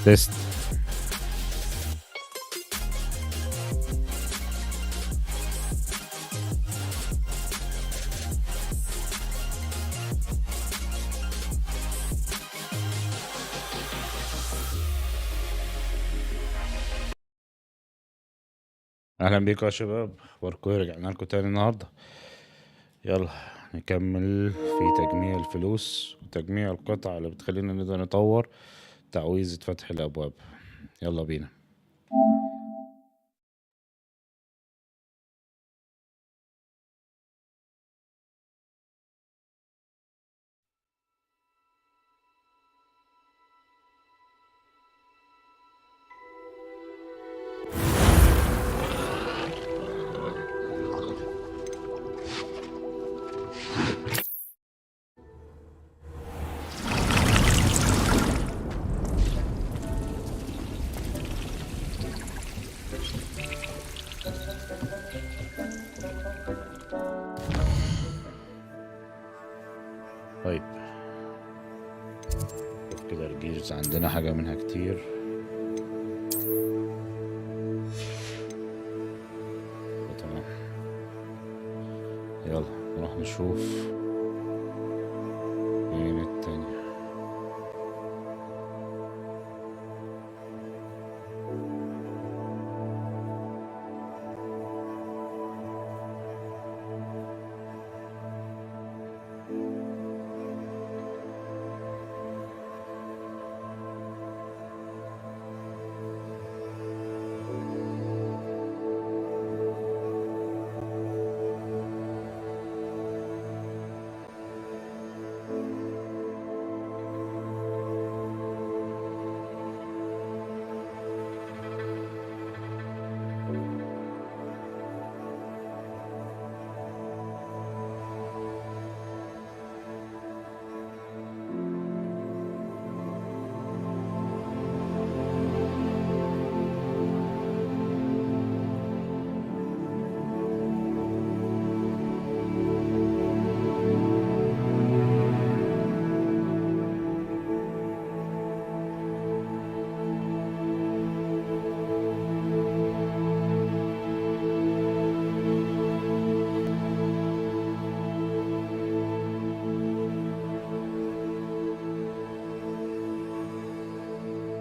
تيست. اهلا بيكم يا شباب، اخباركم ايه؟ رجعنا لكم تاني النهارده. يلا نكمل في تجميع الفلوس وتجميع القطع اللي بتخلينا نقدر نطور تعويذة فتح الابواب. يلا بينا. طيب شوف كده الجيرز عندنا حاجة منها كتير. تمام، يلا نروح نشوف فين التانية.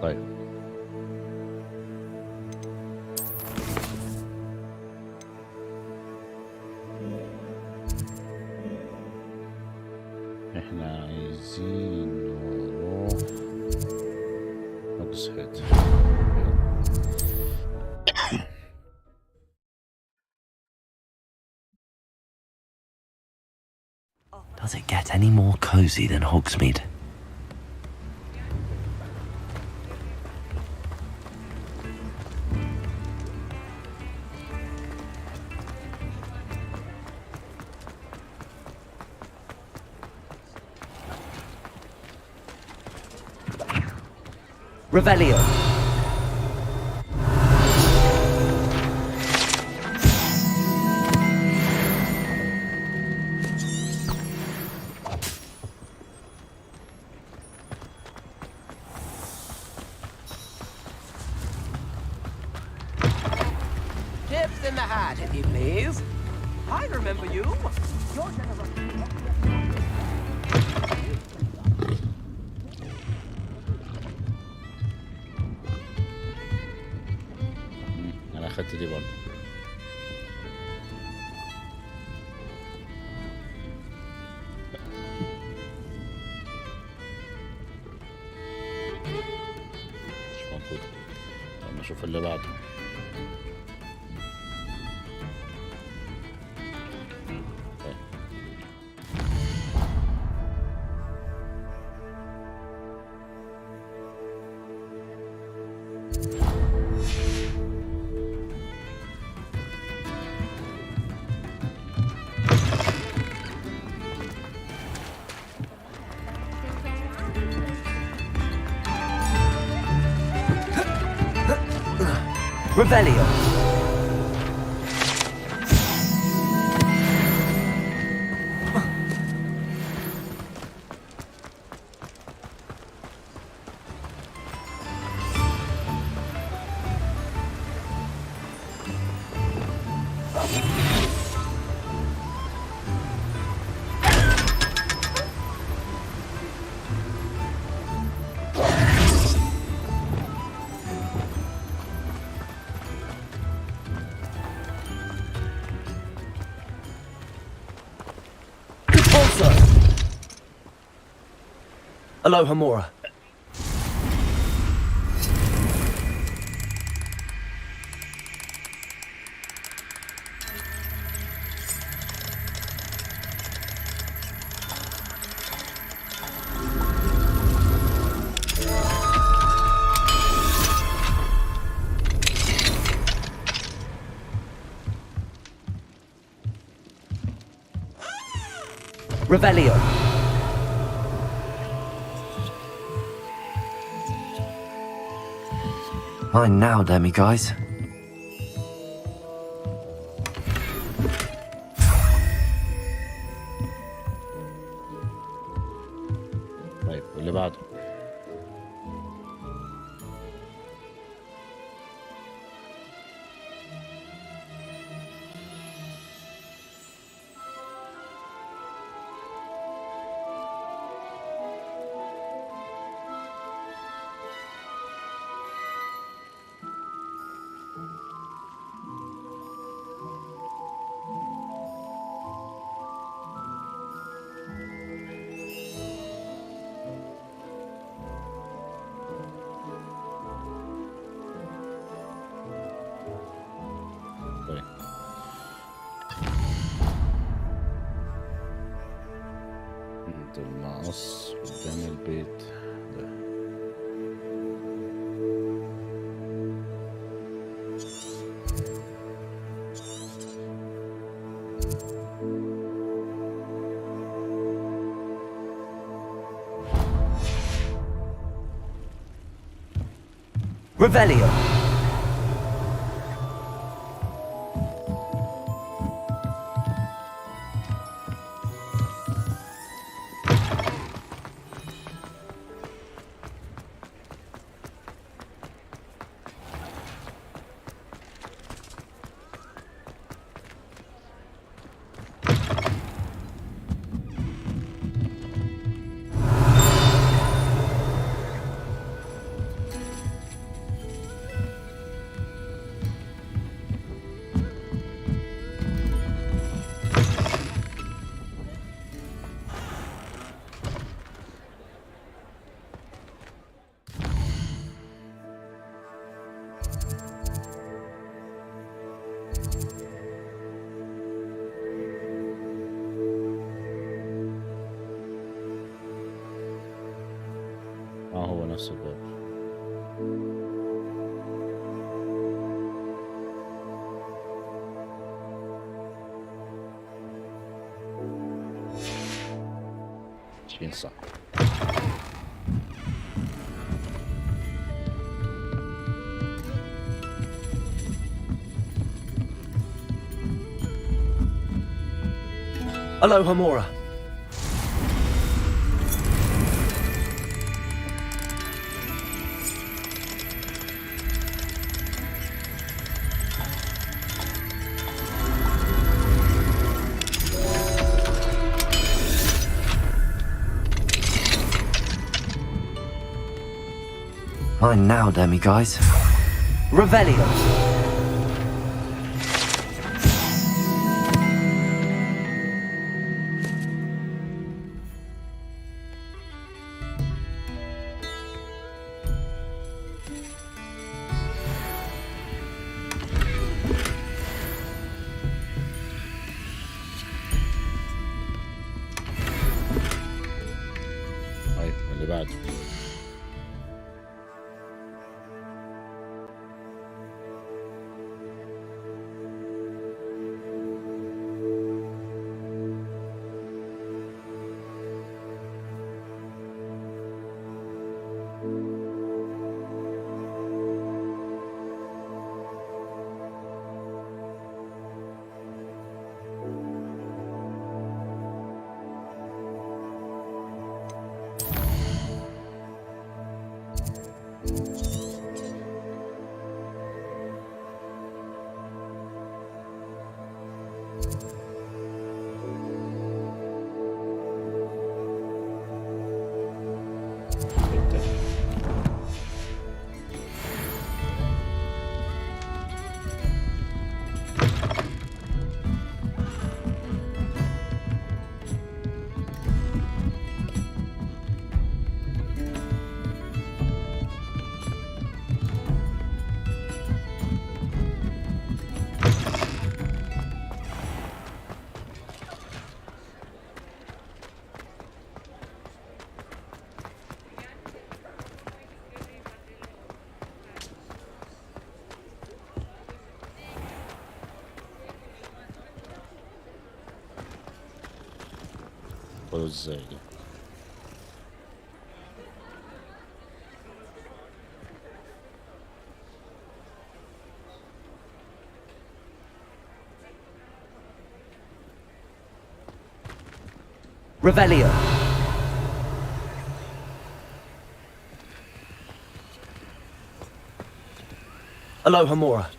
طيب احنا عايزين نروح نقص حيط. Does it get any more cozy than Hogsmeade? Revelio. Tips in the hat, if you please. I remember you. Your generation. انا اخدت دي برضه. مش موجودة. طب نشوف اللي بعده. طيب. Revelio. Aloha Mora. Revelio. Mine now, damn you guys. طيب واللي بعده. طيب عند المقص قدام البيت ده. Revelio. هو نفس الباب. شين صح. Aloha Mora. Mine now, damn you guys. Revelio. طيب اللي بعده. ازاي دي؟ Revelio. Aloha Mora.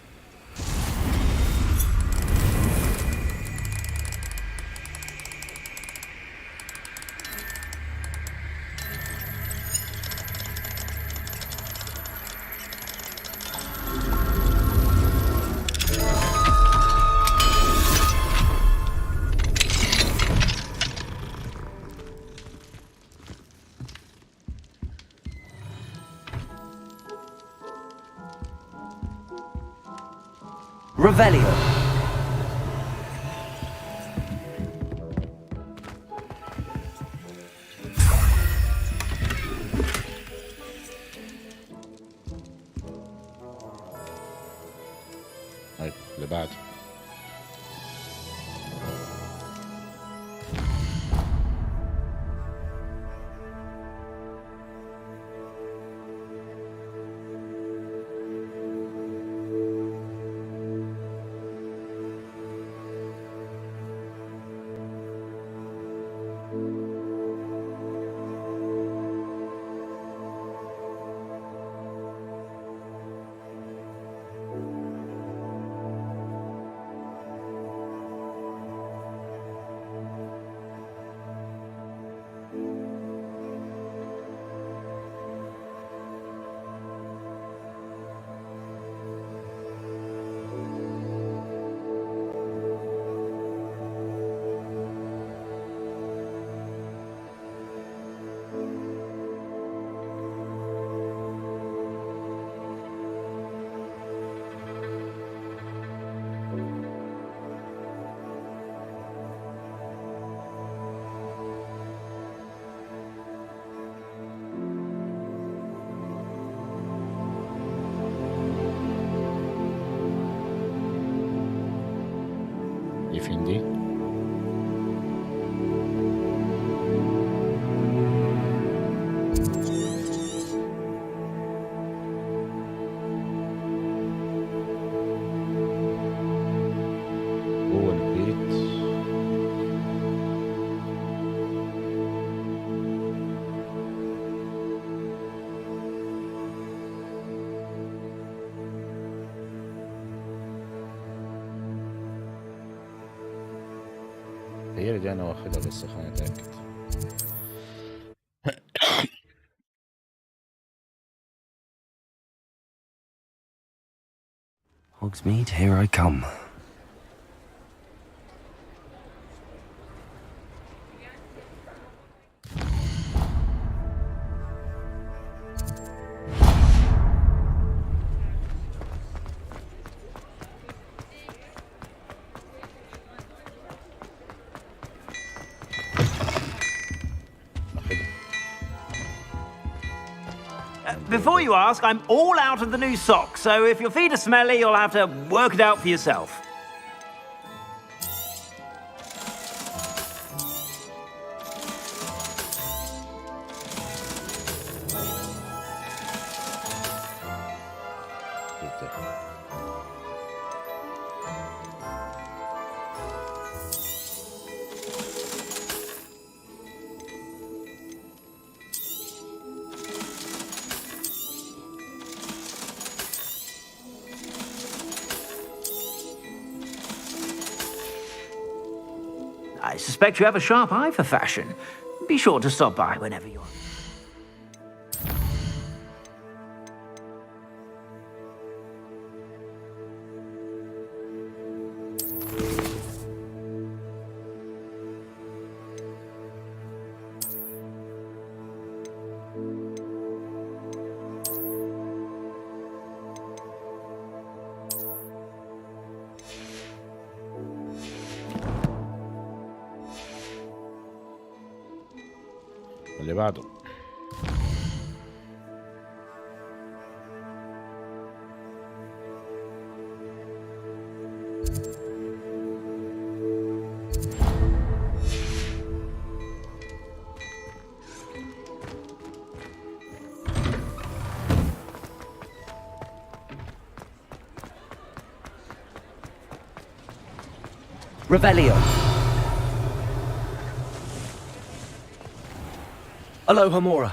Revelio. طيب اللي بعده. دي فين دي؟ جوه البيت. هي دي انا واخدها بس خليني اتاكد. Hogsmeade, here I come. Before you ask, I'm all out of the new socks, so if your feet are smelly, you'll have to work it out for yourself. I suspect you have a sharp eye for fashion. Be sure to stop by whenever you're... اللي بعده. Revelio. Aloha Mora.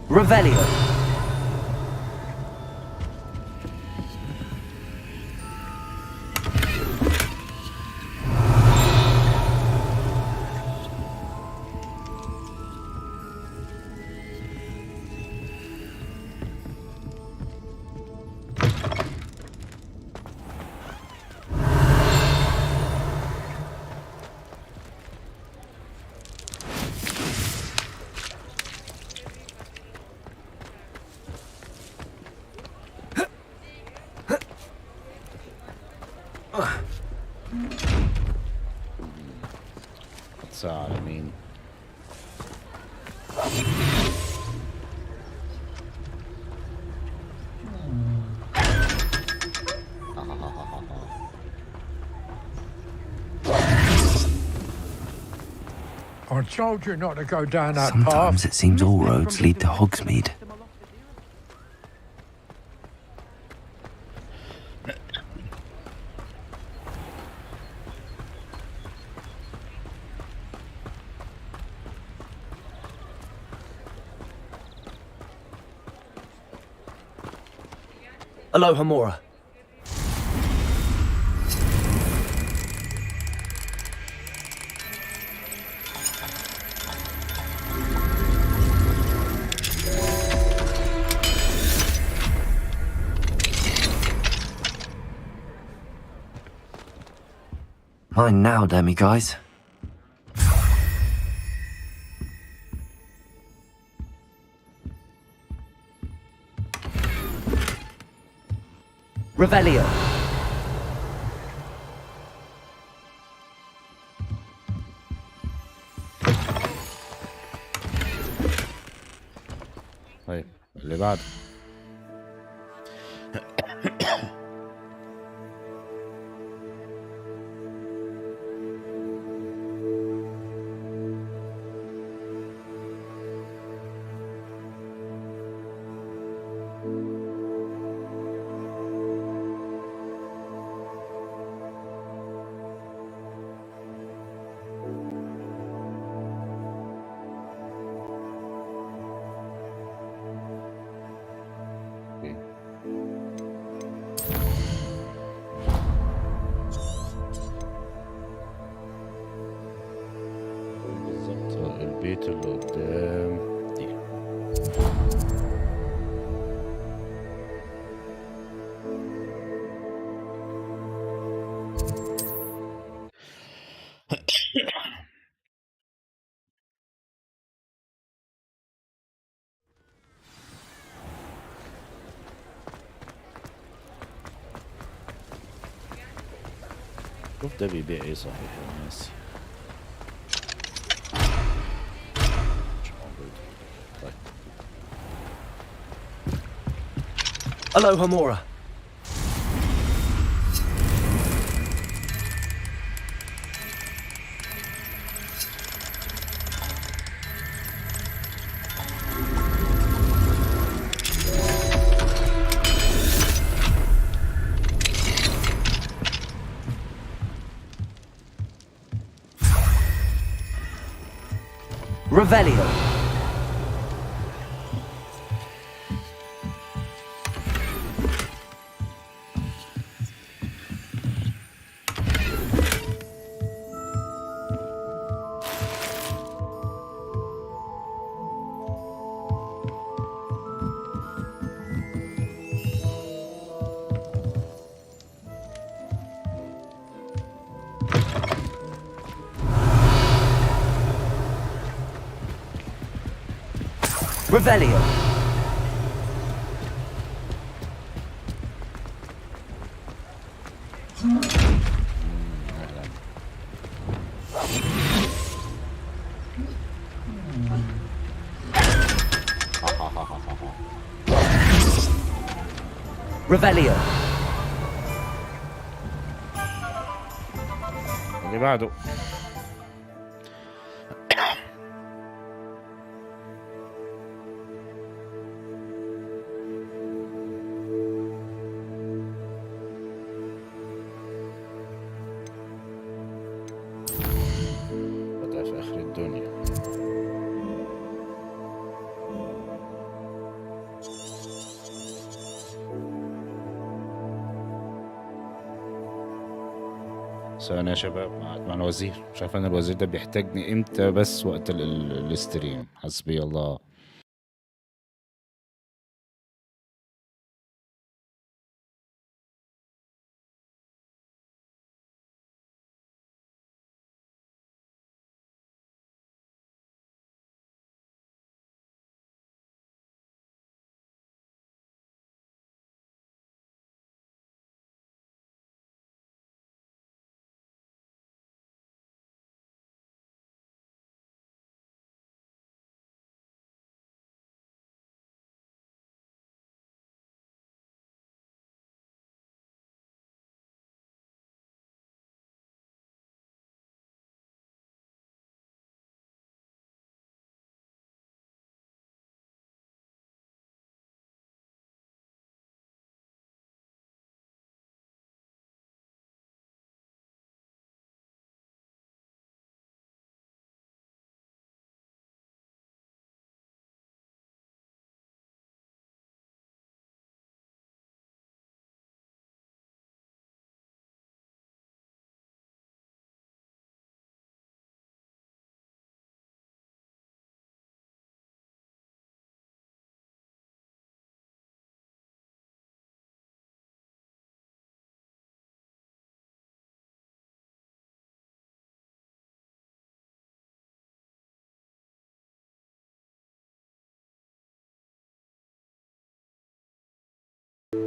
Revelio. ساعة على مين؟ I told you not to go down that Sometimes path. it seems all roads lead to Hogsmeade. Aloha Mora. Mine now, demi guys. Revelio. طيب اللي بعده. بالظبط البيت اللي قدام دي. شوف ده بيبيع ايه صحيح يا ناسي. مش موجود. طيب Aloha Mora. Revelio. Revelio. Revelio. اللي بعده. بدأ في آخر الدنيا. ثواني يا شباب، مع الوزير. مش عارف انا الوزير ده بيحتاجني امتى، بس وقت الاستريم. حسبي الله.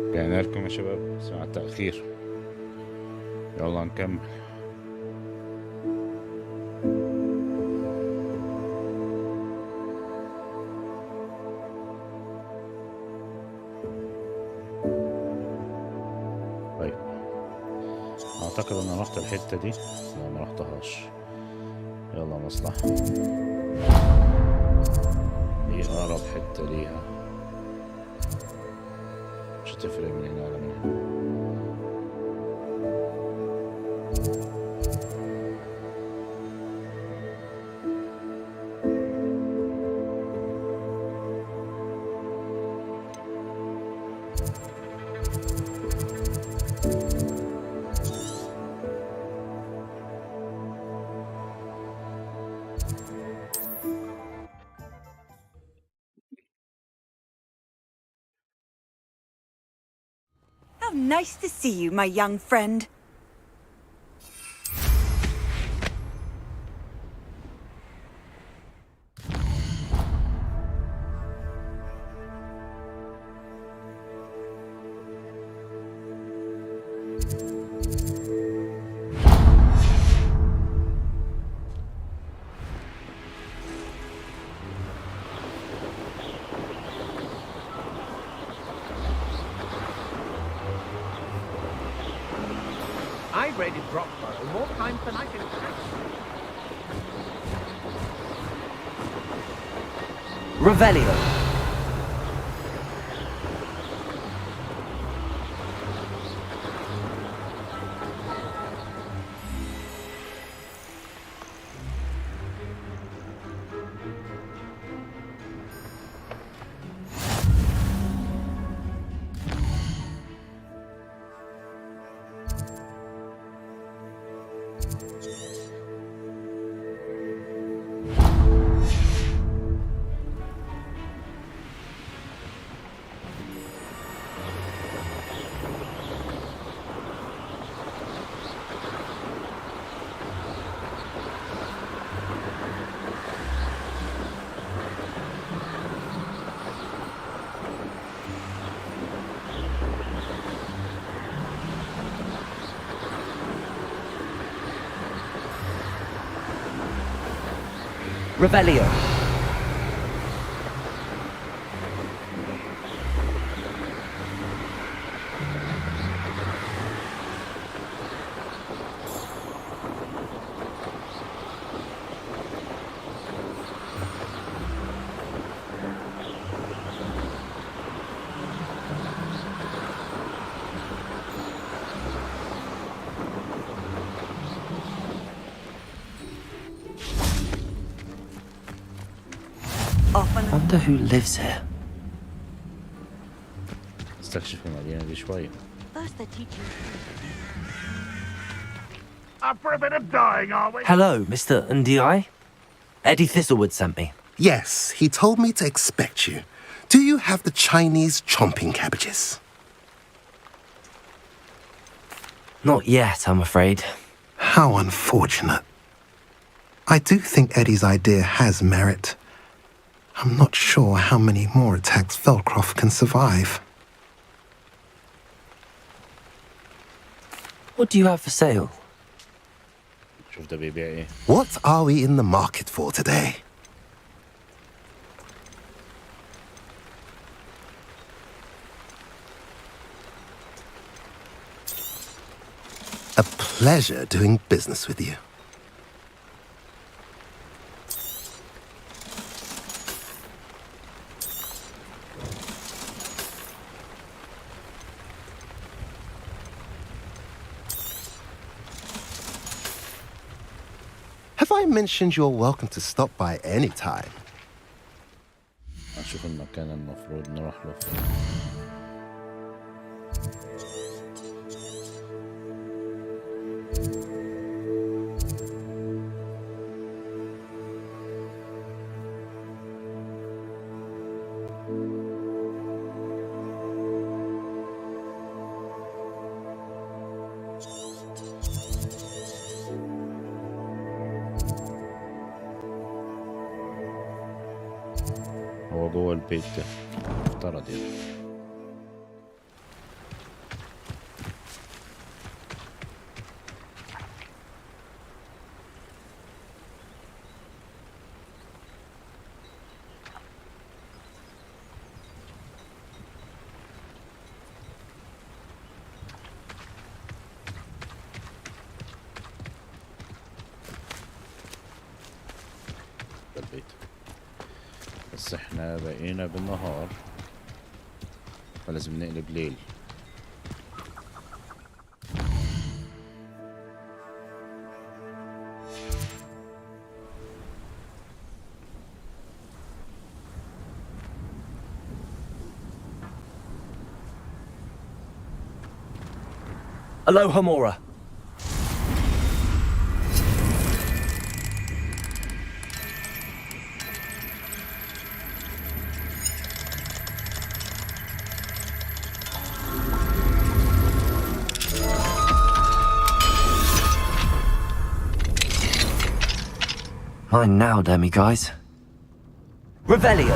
رجعنا لكم يا شباب، سمع التأخير. يلا نكمل. طيب، اعتقد انا رحت الحتة دي. لا، ما رحتهاش. يلا مصلحة. دي اقرب حتة ليها، مش هتفرق من هنا ولا من هنا. How nice to see you, my young friend. I've raided Brockborough more times than I can count. Revelio. Revelio. I wonder who lives here. استكشف المدينة دي شوية. First the teacher. Up for a bit of dying, are we? Hello, Mr. Ndiaye. Eddie Thistlewood sent me. Yes, he told me to expect you. Do you have the Chinese chomping cabbages? Not yet, I'm afraid. How unfortunate. I do think Eddie's idea has merit. I'm not sure how many more attacks Velcroft can survive. What do you have for sale? شوف ده بيبيع ايه. What are we in the market for today? A pleasure doing business with you. Have I mentioned you're welcome to stop by any time? هنشوف المكان المفروض نروح له فين. هو جوه البيت ده افترض يعني. ده البيت بس احنا بقينا بالنهار فلازم نقلب ليل. Aloha Mora. Mine now, Demi guys. Revelio.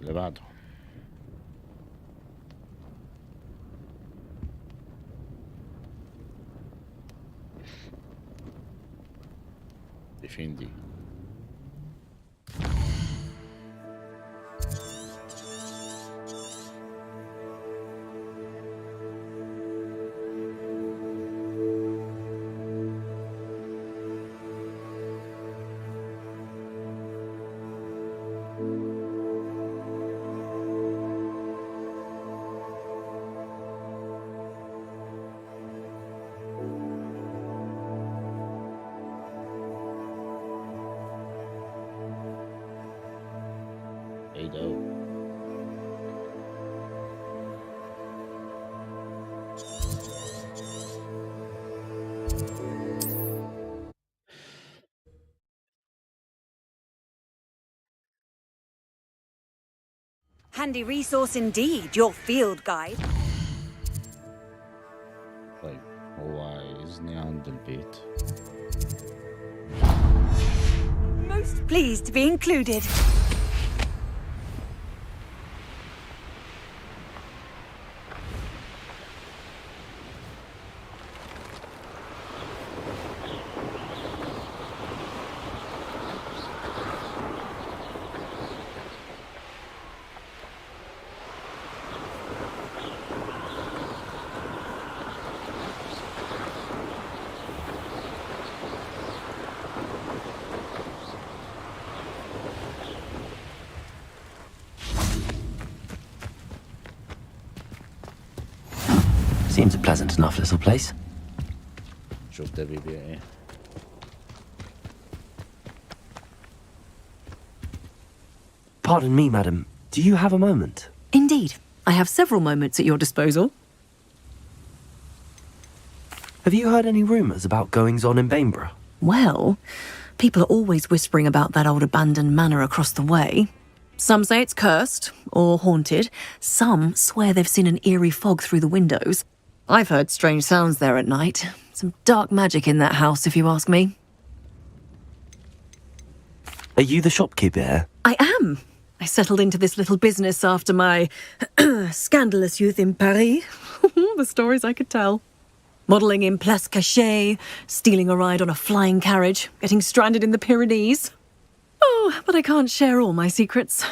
اللي بعده دي فين دي؟ بعيد أوي. Handy resource indeed, your field guide. طيب pleased to be included. Seems a pleasant enough little place. شوف ده بيبيع ايه. Pardon me, madam. Do you have a moment? Indeed. I have several moments at your disposal. Have you heard any rumours about goings-on in Bainborough? Well, people are always whispering about that old abandoned manor across the way. Some say it's cursed or haunted. Some swear they've seen an eerie fog through the windows. I've heard strange sounds there at night. Some dark magic in that house, if you ask me. Are you the shopkeeper here? I am. I settled into this little business after my scandalous youth in Paris. The stories I could tell. Modelling in Place Cachet, stealing a ride on a flying carriage, getting stranded in the Pyrenees. Oh, but I can't share all my secrets.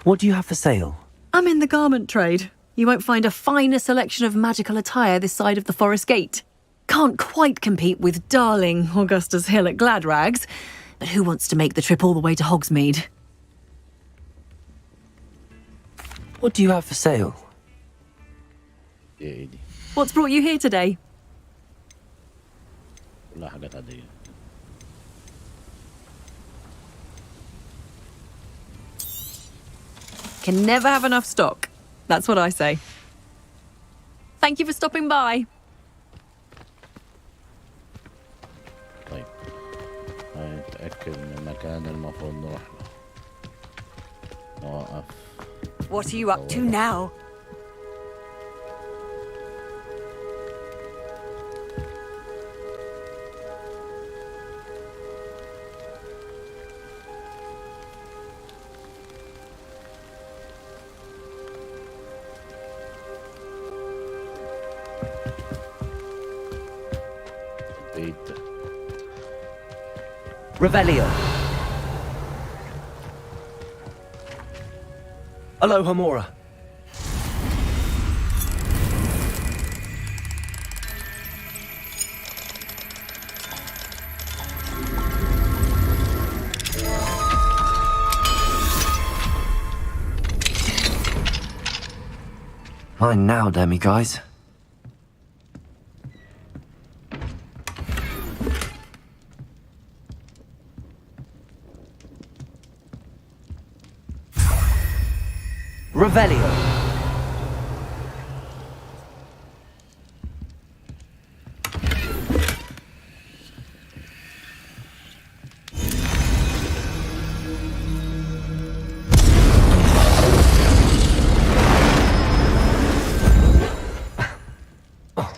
What do you have for sale? I'm in the garment trade. You won't find a finer selection of magical attire this side of the Forest Gate. Can't quite compete with darling Augusta's Hill at Gladrags, but who wants to make the trip all the way to Hogsmeade? What do you have for sale? ايه دي؟ What's brought you here today? كلها حاجات عادية. Can never have enough stock. That's what I say. Thank you for stopping by. طيب هنتأكد من المكان المفروض نروح له. نوقف. What are you up to now? Revelio. Aloha Mora. Mine now, Demi guys. Revelio.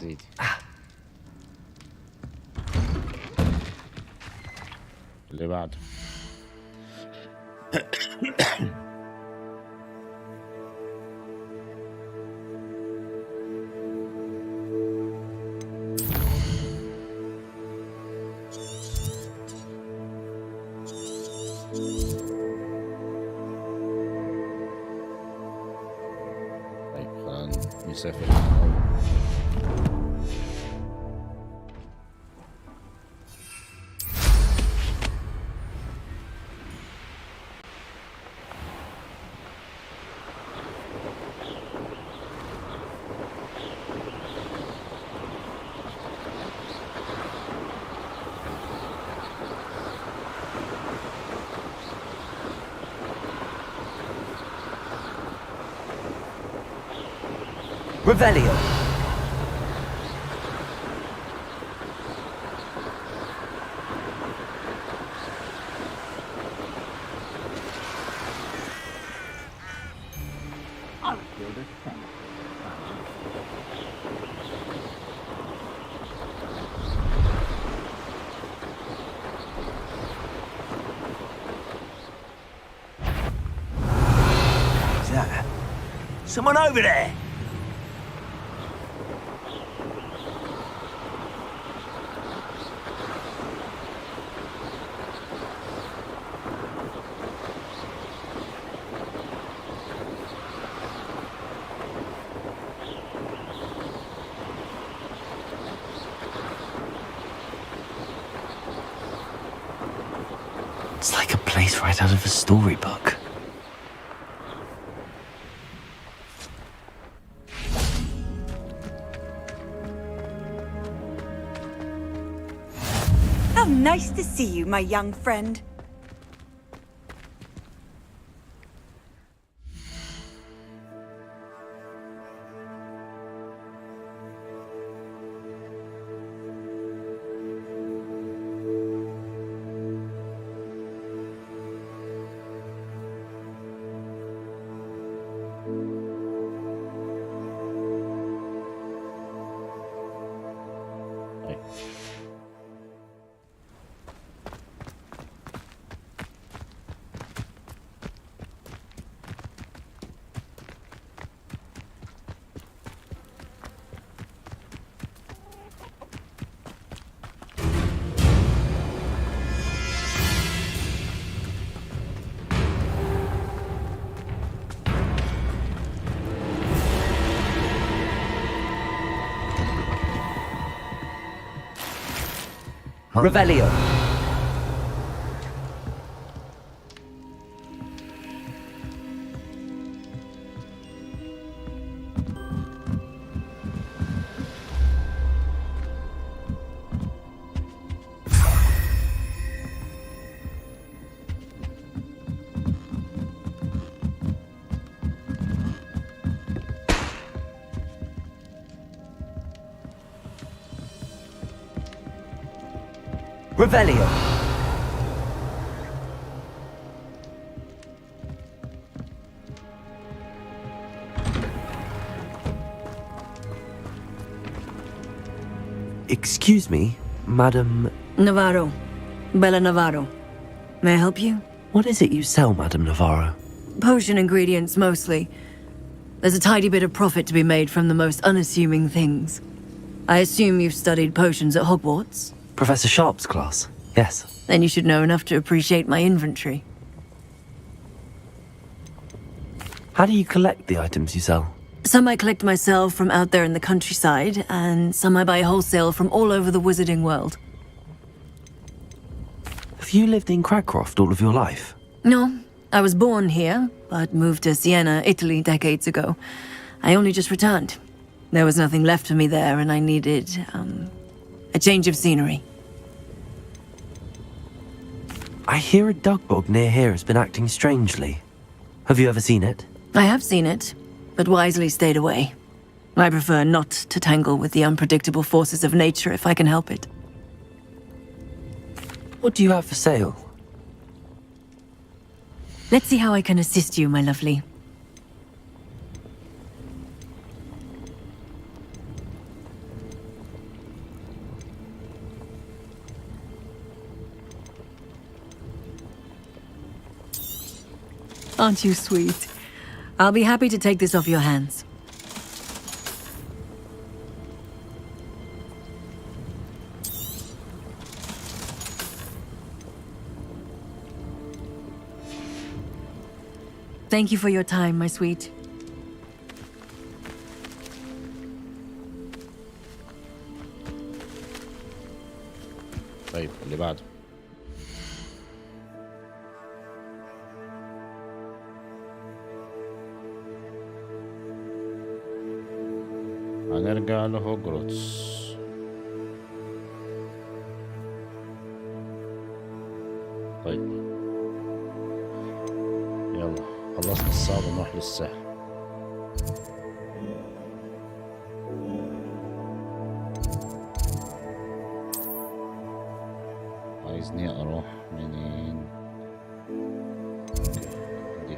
زيدي. اللي بعده. طيب خلينا نسافر. Revelio. Someone over there! It's like a place right out of a storybook. How nice to see you, my young friend. Revelio. Revelio. Excuse me, Madam... Navarro. Bella Navarro. May I help you? What is it you sell, Madam Navarro? Potion ingredients, mostly. There's a tidy bit of profit to be made from the most unassuming things. I assume you've studied potions at Hogwarts? Professor Sharp's class, yes. Then you should know enough to appreciate my inventory. How do you collect the items you sell? Some I collect myself from out there in the countryside, and some I buy wholesale from all over the wizarding world. Have you lived in Cragcroft all of your life? No, I was born here, but moved to Siena, Italy decades ago. I only just returned. There was nothing left for me there, and I needed, a change of scenery. I hear a dugbog near here has been acting strangely. Have you ever seen it? I have seen it, but wisely stayed away. I prefer not to tangle with the unpredictable forces of nature if I can help it. What do you have for sale? Let's see how I can assist you, my lovely. Aren't you sweet? I'll be happy to take this off your hands. Thank you for your time, my sweet. طيب اللي بعده. هنرجع لهوجورتس. طيب يلا خلصنا الصعب ونروح للسهل. عايزني اروح منين؟ دي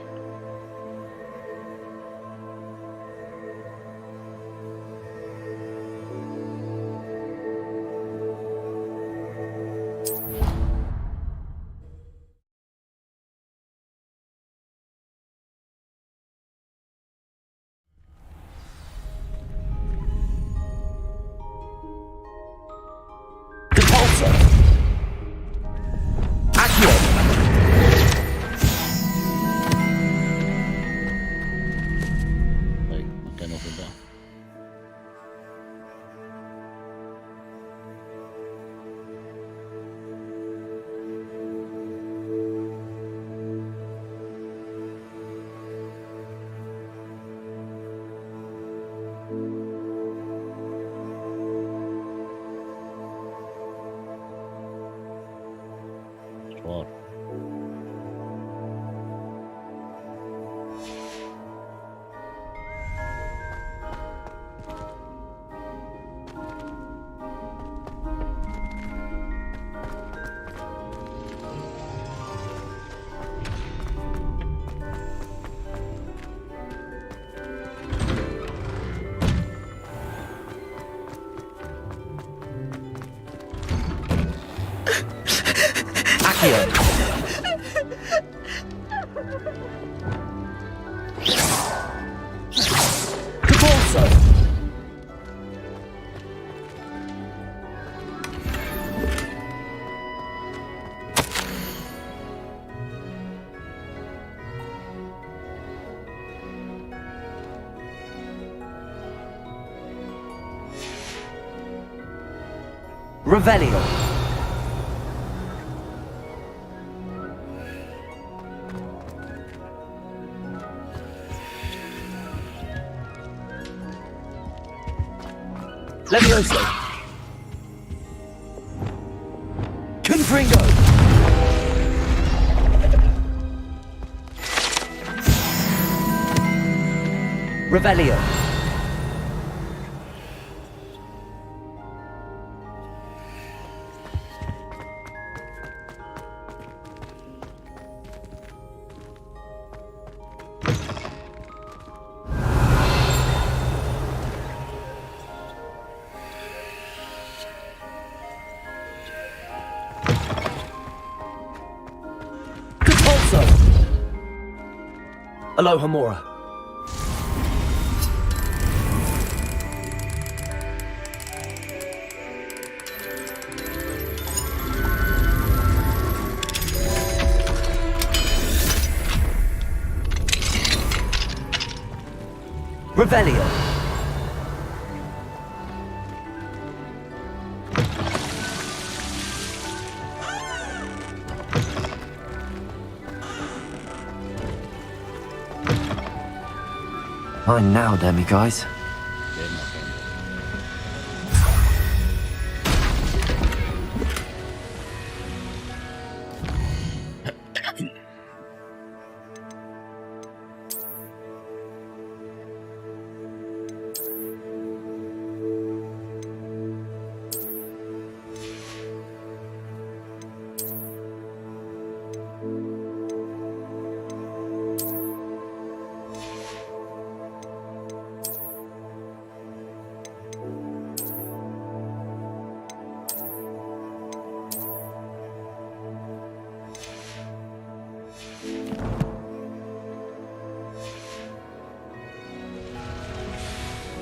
Accio. Capolso. Revelio. Levioso. Confringo. Revelio. Aloha Mora. Revelio. Mine now, Demi guys.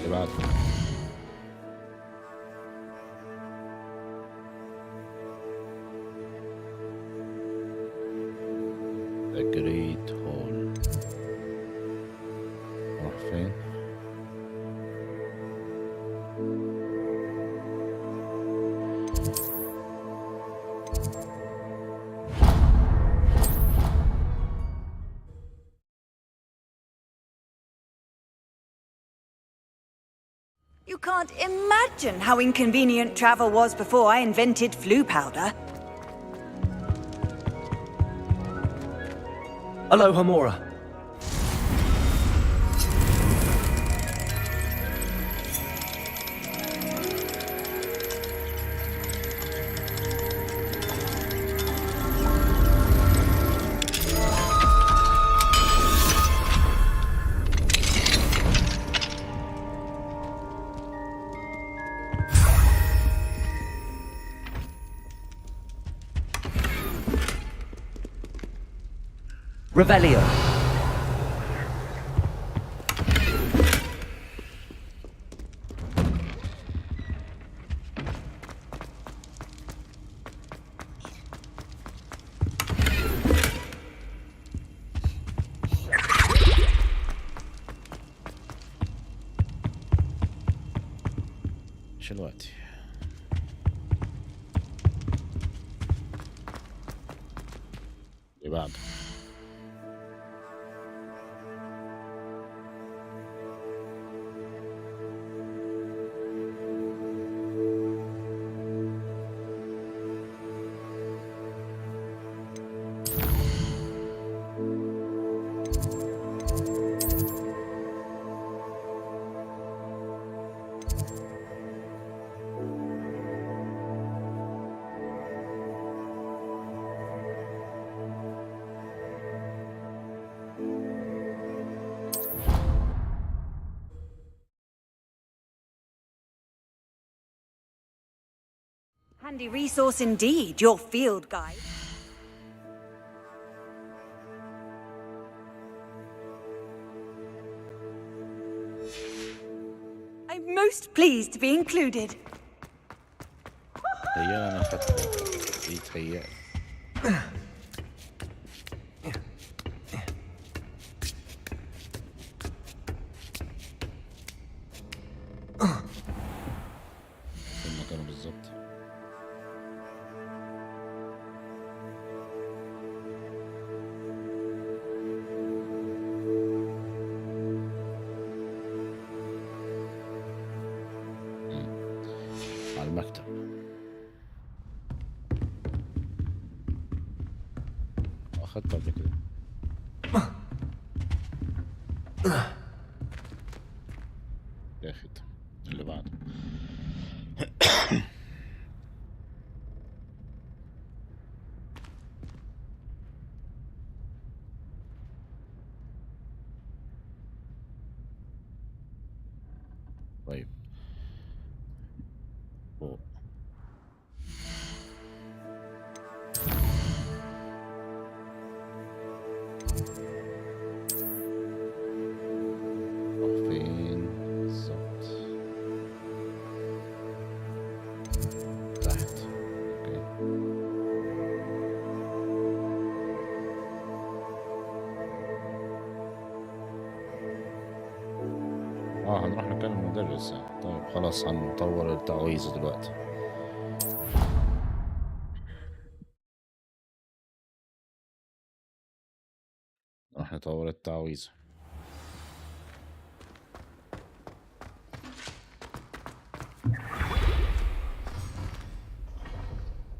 اللي بعده The Great Hall. راح فين؟ You can't imagine how inconvenient travel was before I invented flu powder. Aloha Mora. Revelio. ايش الوقت؟ اللي بعده Handy resource indeed, your field guide. most pleased to be included. هي انا خدت يتهيأ فين مكانه بالظبط. على المكتب. أخدته قبل كده. ياخد اللي بعده. طيب فوق. فين بالظبط؟ تحت. اوكي. هنروح نكلم المدرس يعني. طيب خلاص هنطور التعويذة دلوقتي. نروح نطور التعويذة.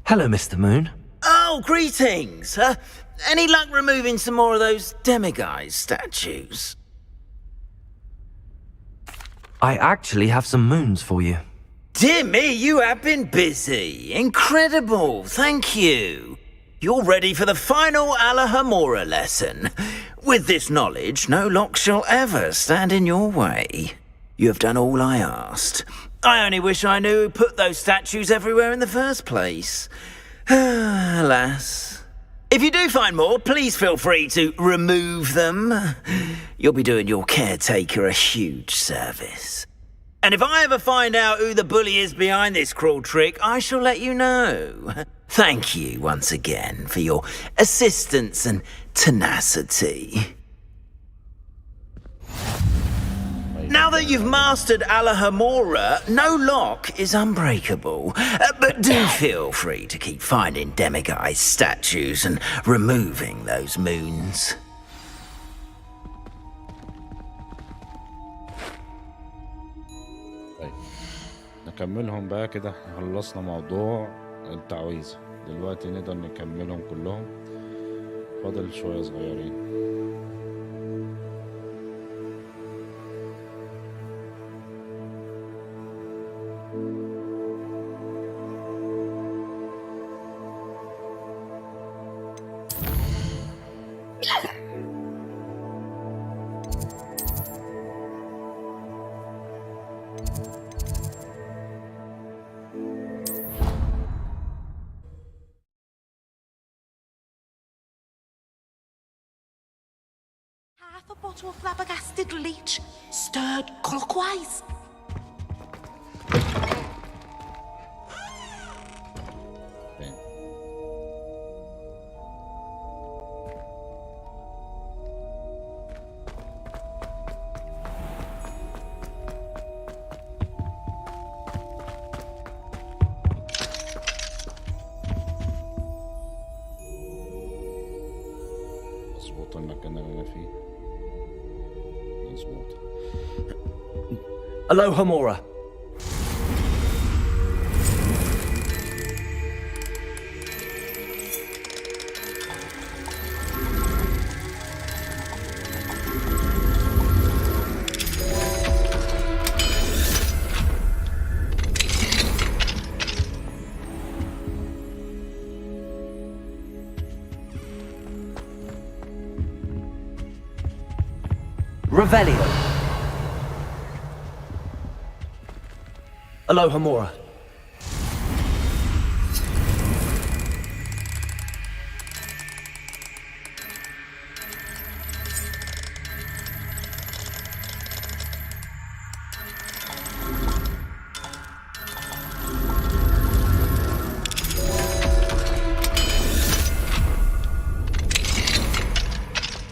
Hello, Mr. Moon. Oh, greetings! Any luck removing some more of those demiguise statues? I actually have some moons for you. Dear me, you have been busy. Incredible, thank you. You're ready for the final Alahamora lesson. With this knowledge, no lock shall ever stand in your way. You have done all I asked. I only wish I knew who put those statues everywhere in the first place. Alas. If you do find more, please feel free to remove them. You'll be doing your caretaker a huge service. And if I ever find out who the bully is behind this cruel trick, I shall let you know. Thank you once again for your assistance and tenacity. Now that you've mastered Alahamora, no lock is unbreakable. But do feel free to keep finding demiguise statues and removing those moons. طيب نكملهم بقى كده. خلصنا موضوع التعويذة. دلوقتي نقدر نكملهم كلهم. فاضل شوية صغيرين. Half a bottle of flabbergasted leech, stirred clockwise. فين؟ مظبوط المكان اللي انا فيه. مظبوط. Alohomora. Revelio. Alohomora.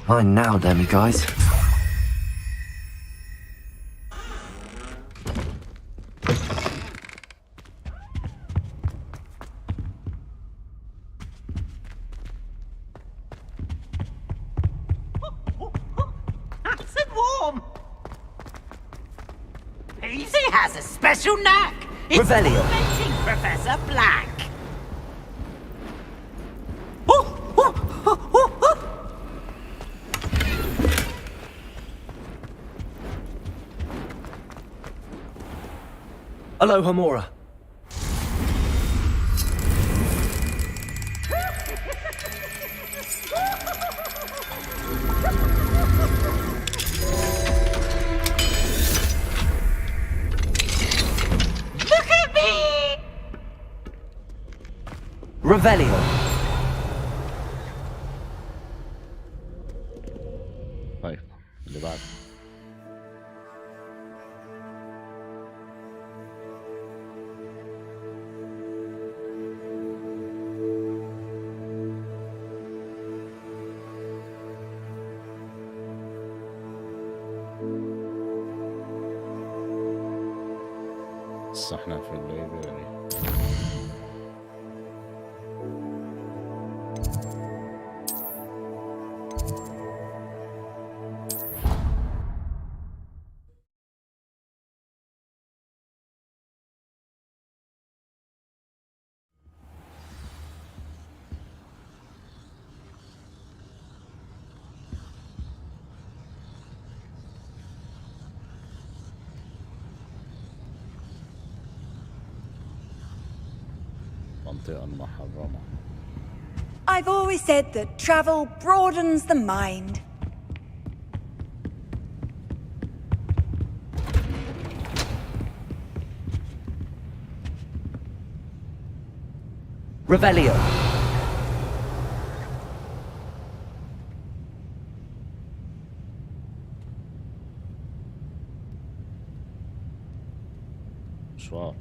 Mine now, Demi guys. Nice and warm. Easy has a special knack. It's Revelio. tormenting Professor Black. Aloha Mora. Look at me! Revelio. طيب اللي بعد. احنا في الليبراري. منطقة محرمة. I've always said that travel broadens the mind. Revelio. مشوار.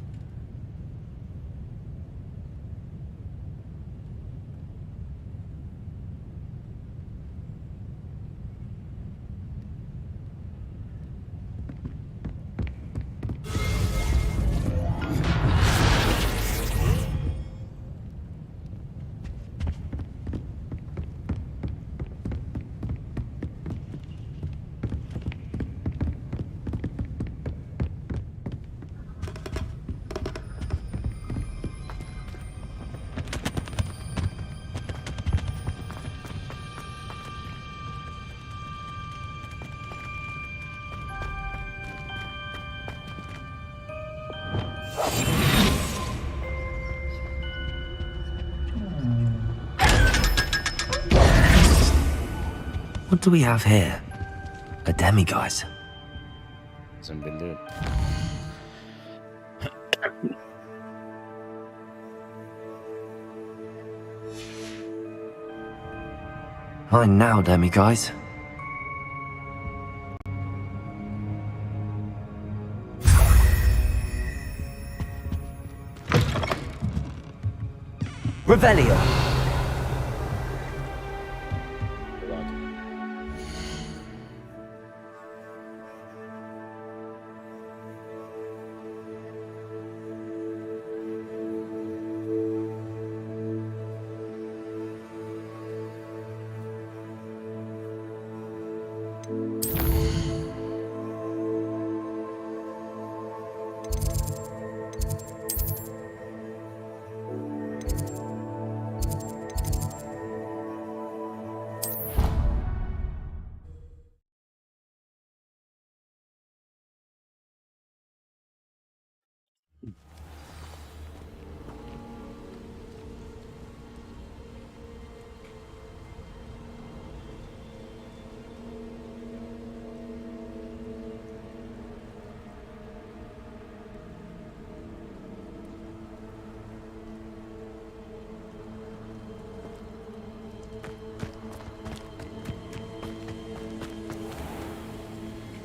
What do we have here? A demiguise. زين بالليل. Mine now, demiguise. Revelio.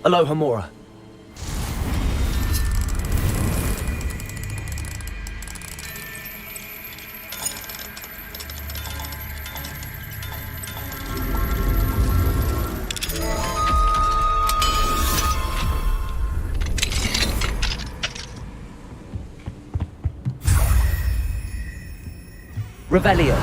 Aloha Mora. Revelio.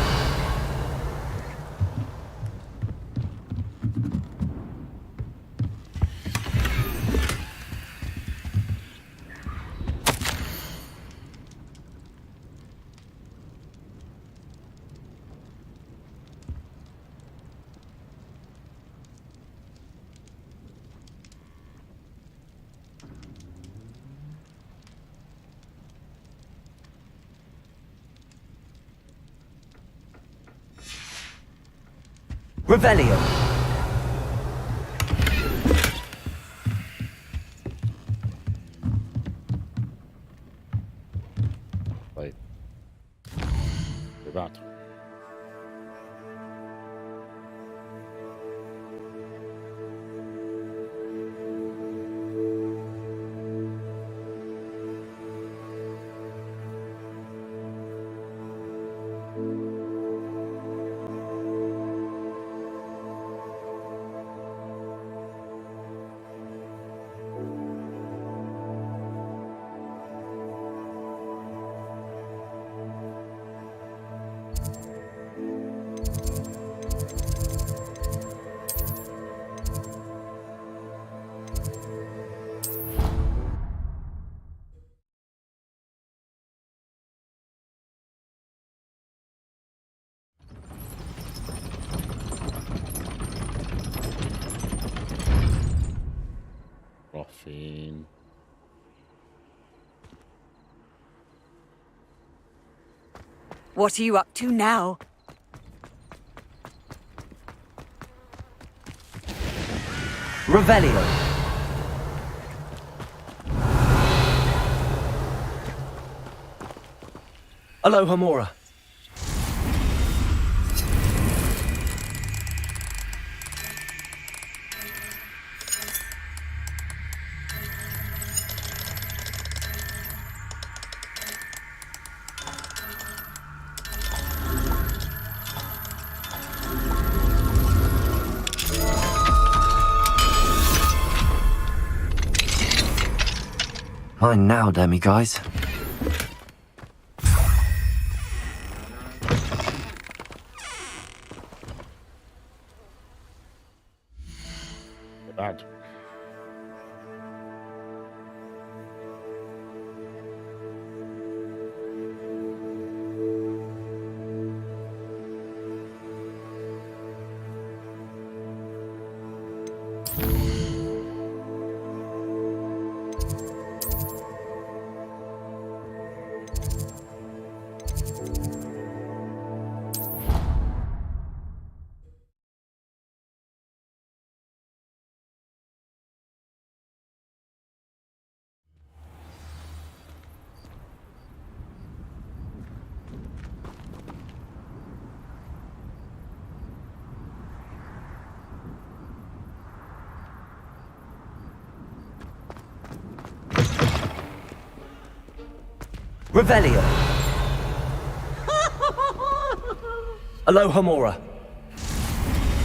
Revelio. طيب اللي بعده. راح فين؟ What are you up to now? Revelio. Aloha Mora. Mine now, damn you guys. اللي بعده. Revelio. Aloha Mora.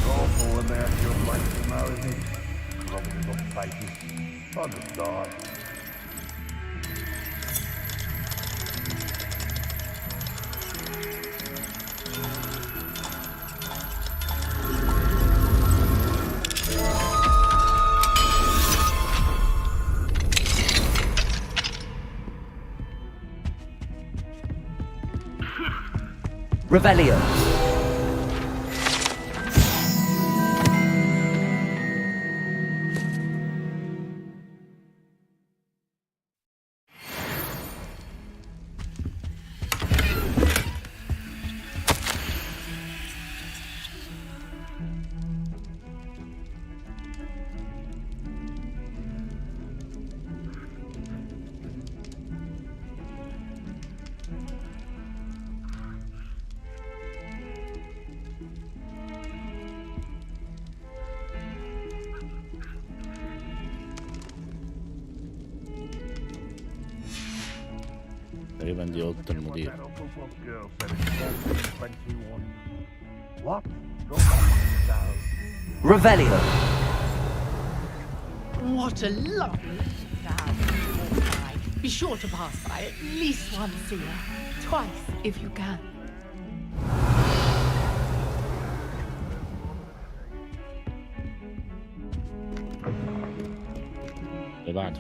Awful about your place to know, isn't it? Probably got faces. I'll just die. Revelio. تقريبا دي اوضه المدير. That awful little girl said it's 1421. What? Go on, Revelio. What a lovely town. Be sure to pass by at least once a year. Twice if you can. بعده.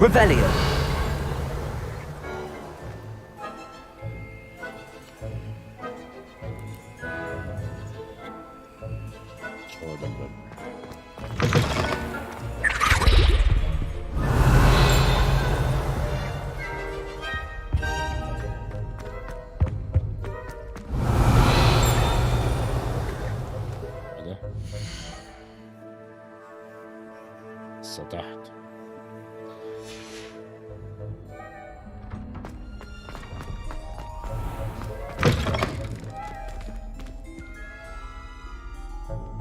Revelio. هو ده الباب. ده لسه تحت.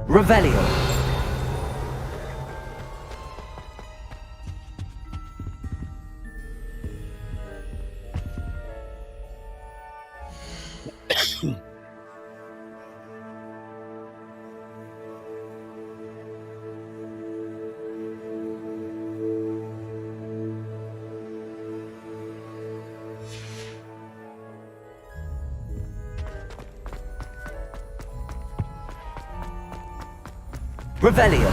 Revelio. Revelio.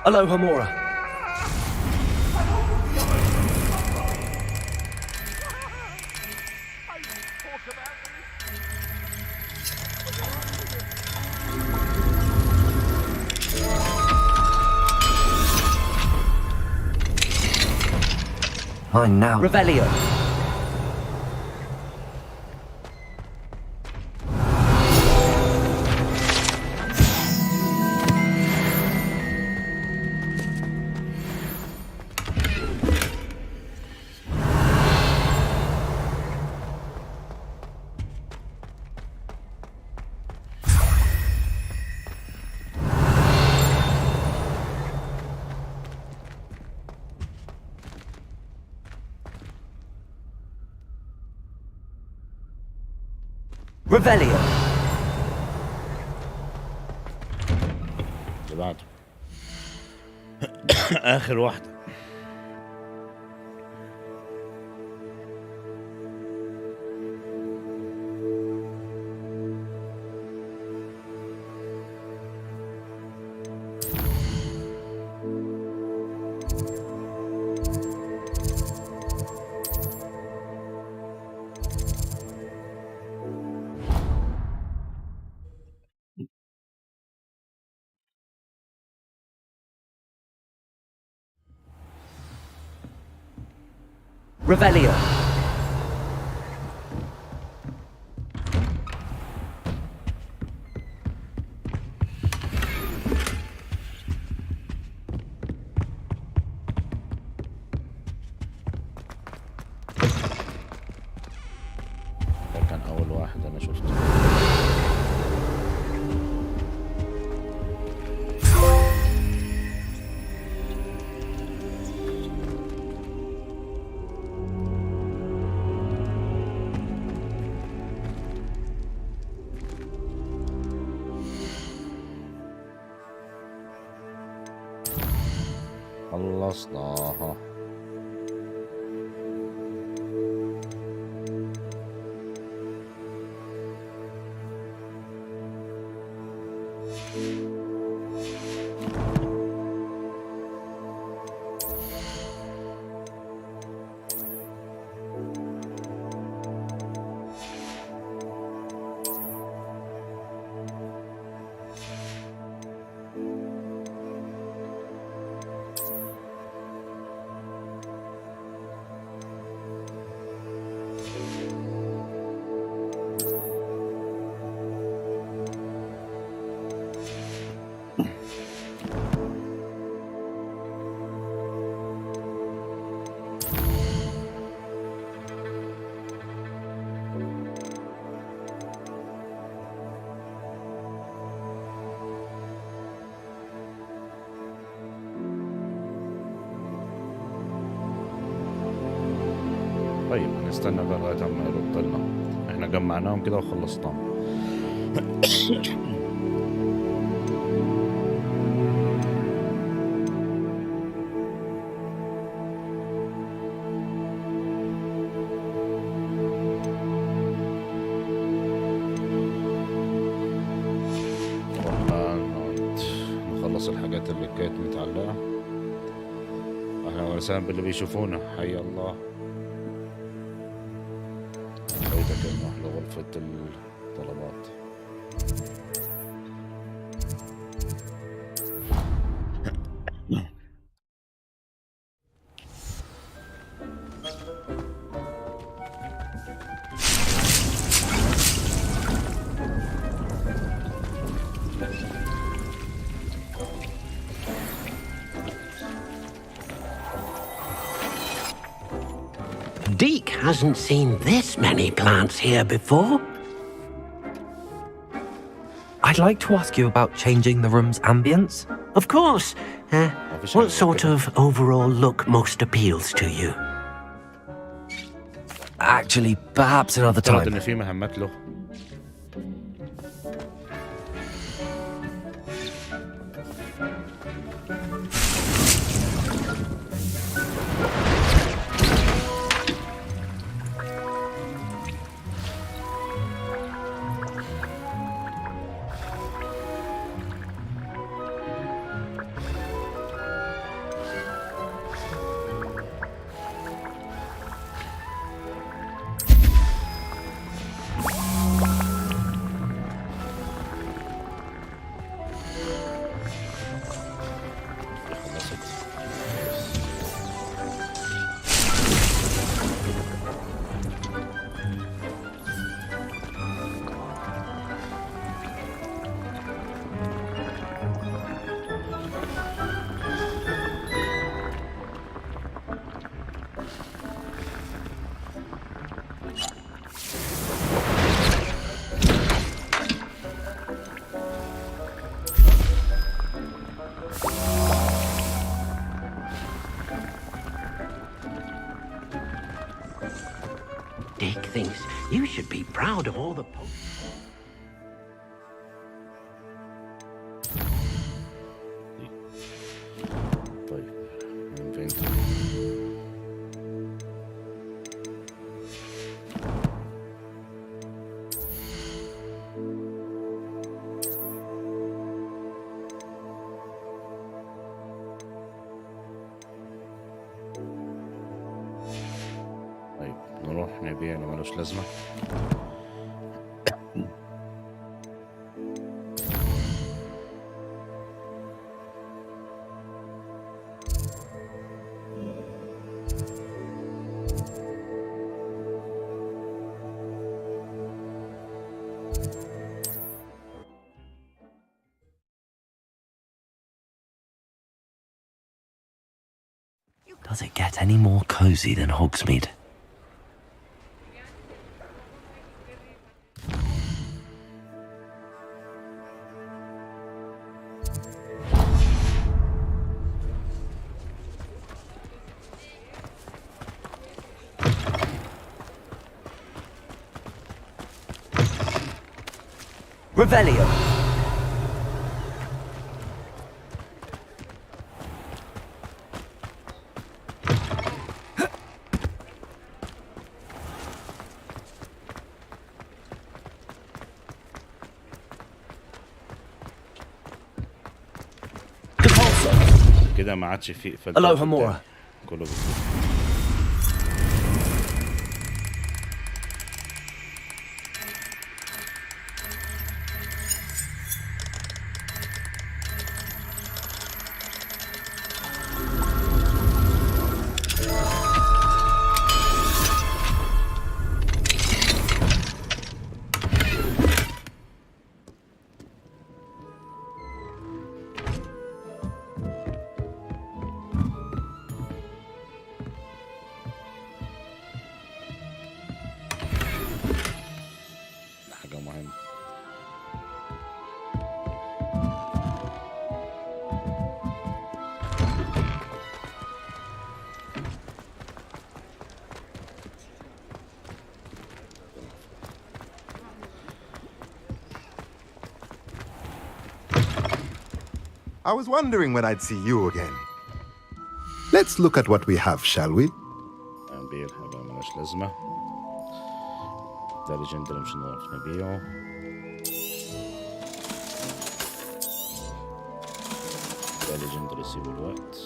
Aloha Mora. Mine now. Revelio. Revelio. اللي بعده. آخر واحدة. Revelio. ده كان أول واحد أنا شفته. خلصناها. طيب هنستنى بقى لغاية اما يرد لنا. احنا جمعناهم كده وخلصناهم. نخلص الحاجات اللي كانت متعلقة. اهلا وسهلا باللي بيشوفونا، حي الله. فايتك نروح لغرفة الطلبات. Deke hasn't seen this many plants here before. I'd like to ask you about changing the room's ambience. Of course. What sort of overall look most appeals to you? Actually, perhaps another افترض time. ان في مهمات له. Deke thinks you should be proud of all the... طيب invent. طيب نروح نبيع اللي ملوش لازمة. Does it get any more cozy than Hogsmeade? Revelio. كده ما عادش في Aloha Mora. كله بس. I was wondering when I'd see you again. Let's look at what we have, shall we? نبيع حاجة ملهاش لازمة. ده ليجندري مش هنعرف نبيعه. ده ليجندري سيبه الوقت.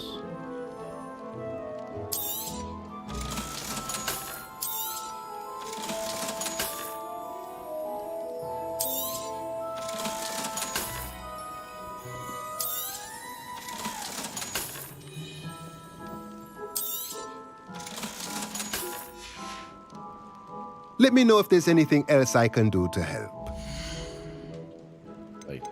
Let me know if there's anything else I can do to help. طيب.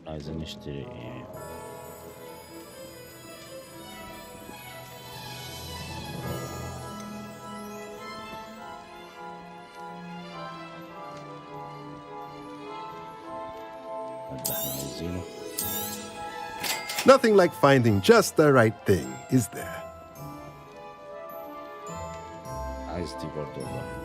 عايزين نشتري ايه؟ اللي احنا عايزينه. Nothing like finding just the right thing, is there? عايز دي برضه والله.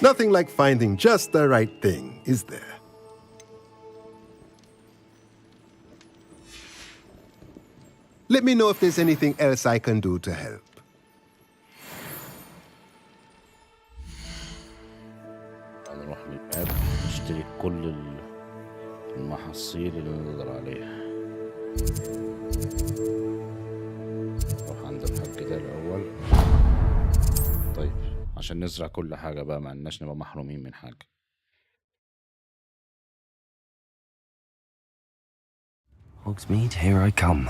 Nothing like finding just the right thing, is there? Let me know if there's anything else I can do to help. هنروح للماب نشتري كل المحاصيل اللي نقدر عليها. نروح عند الحاج ده الأول. طيب عشان نزرع كل حاجة بقى، ما عندناش نبقى محرومين من حاجة. Hogsmeade, here I come.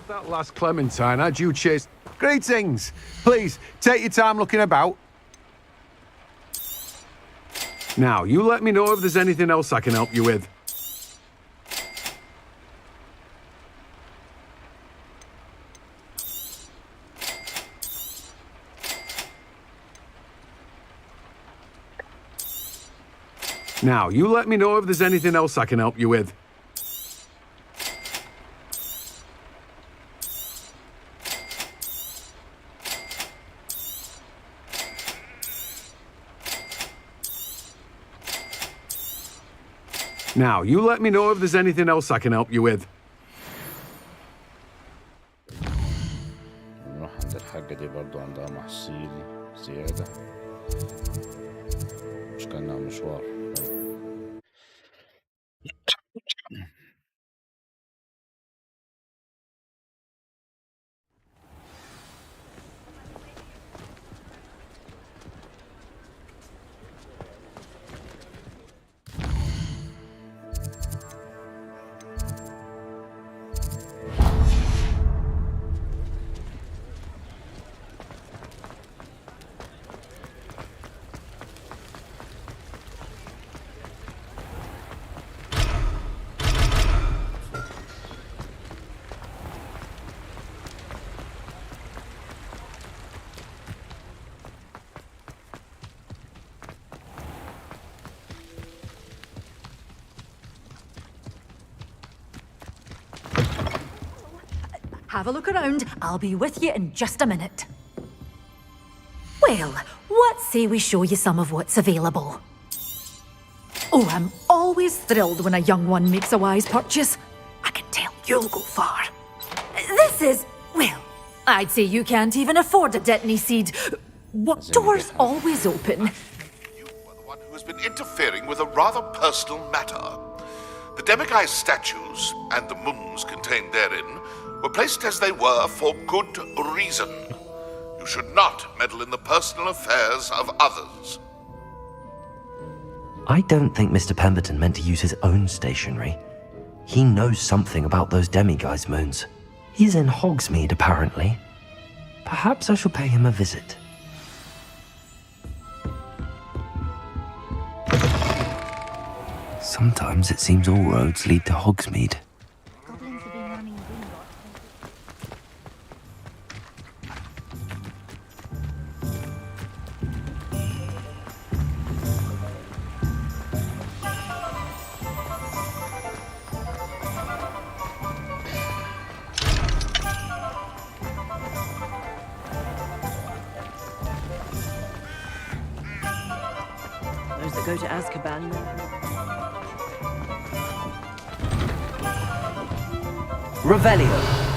That last Clementine had you chased. Greetings! Please, take your time looking about. Now, you let me know if there's anything else I can help you with. Now, you let me know if there's anything else I can help you with. Now, you let me know if there's anything else I can help you with. نروح عند الحاجة دي برضو عندها محصيل زيادة. مش كان مشوار. Have a look around. I'll be with you in just a minute. Well, what say we show you some of what's available? Oh, I'm always thrilled when a young one makes a wise purchase. I can tell you'll go far. This is, well, I'd say you can't even afford a Detony seed. What door's always open? You are the one who has been interfering with a rather personal matter. The Demiguise statues and the moons contained therein were placed as they were for good reason. You should not meddle in the personal affairs of others. I don't think Mr. Pemberton meant to use his own stationery. He knows something about those Demiguise moons. He's in Hogsmeade, apparently. Perhaps I shall pay him a visit. Sometimes it seems all roads lead to Hogsmeade. Those that go to Azkaban. Revelio.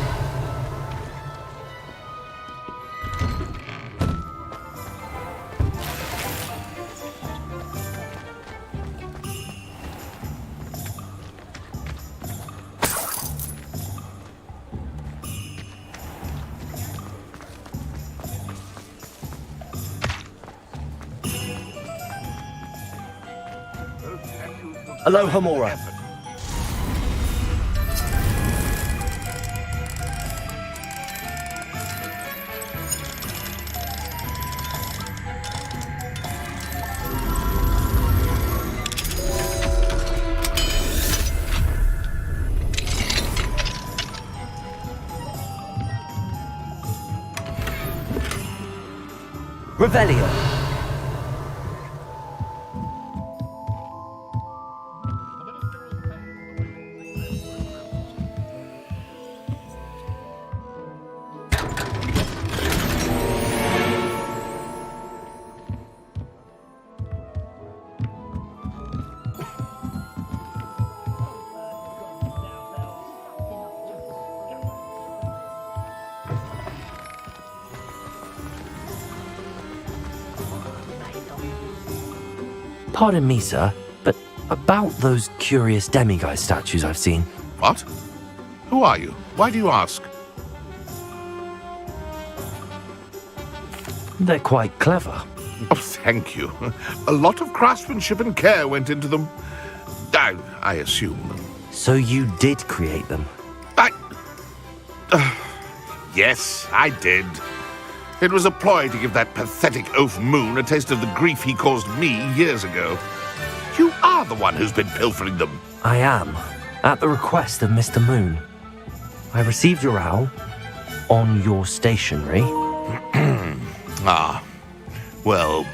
Aloha Mora. Revelio. Pardon me, sir, but about those curious Demiguise statues I've seen. What? Who are you? Why do you ask? They're quite clever. Oh, thank you. A lot of craftsmanship and care went into them. I assume. So you did create them? Yes, I did. It was a ploy to give that pathetic oaf Moon a taste of the grief he caused me years ago. You are the one who's been pilfering them. I am, at the request of Mr. Moon. I received your owl on your stationery. Ah, well,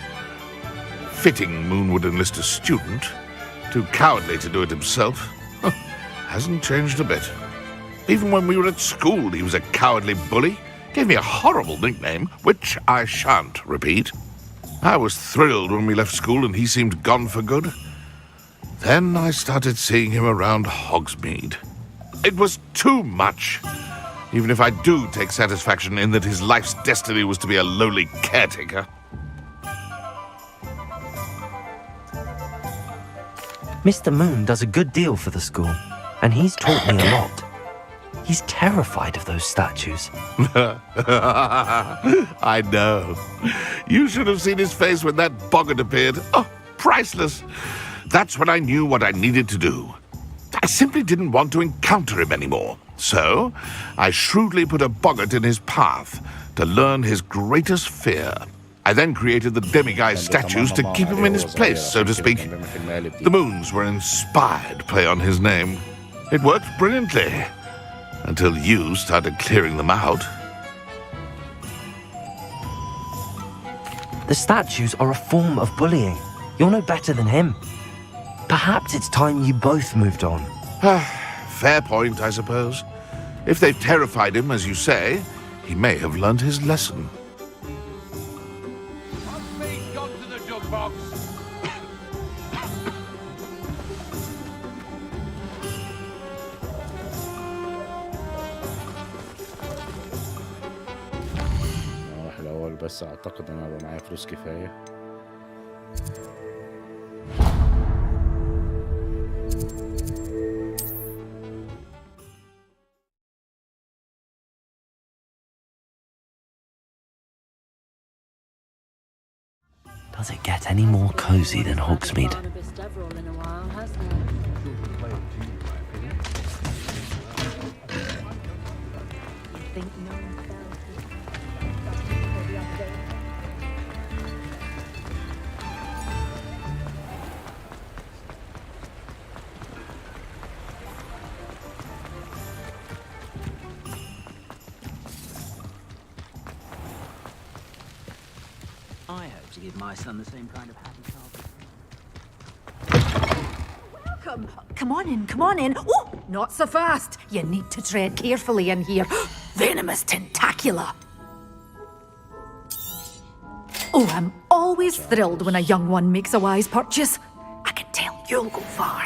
fitting Moon would enlist a student. Too cowardly to do it himself. Hasn't changed a bit. Even when we were at school, he was a cowardly bully. Gave me a horrible nickname, which I shan't repeat. I was thrilled when we left school and he seemed gone for good. Then I started seeing him around Hogsmeade. It was too much. Even if I do take satisfaction in that his life's destiny was to be a lowly caretaker. Mr. Moon does a good deal for the school, and he's taught me a lot. He's terrified of those statues. I know. You should have seen his face when that boggart appeared. Oh, priceless. That's when I knew what I needed to do. I simply didn't want to encounter him anymore. So, I shrewdly put a boggart in his path to learn his greatest fear. I then created the Demiguise statues to keep him in his place, so to speak. The moons were an inspired play on his name. It worked brilliantly. Until you started clearing them out. The statues are a form of bullying. You're no better than him. Perhaps it's time you both moved on. Fair point, I suppose. If they've terrified him, as you say, he may have learned his lesson. Gone to the jug box. بس اعتقد ان انا هيبقى معايا فلوس كفايه. Does it get any more cozy than Hogsmeade? I hope to give my son the same kind of happy childhood. Welcome. Come on in, come on in. Oh, not so fast. You need to tread carefully in here. Venomous tentacula. Oh, I'm always thrilled when a young one makes a wise purchase. I can tell you'll go far.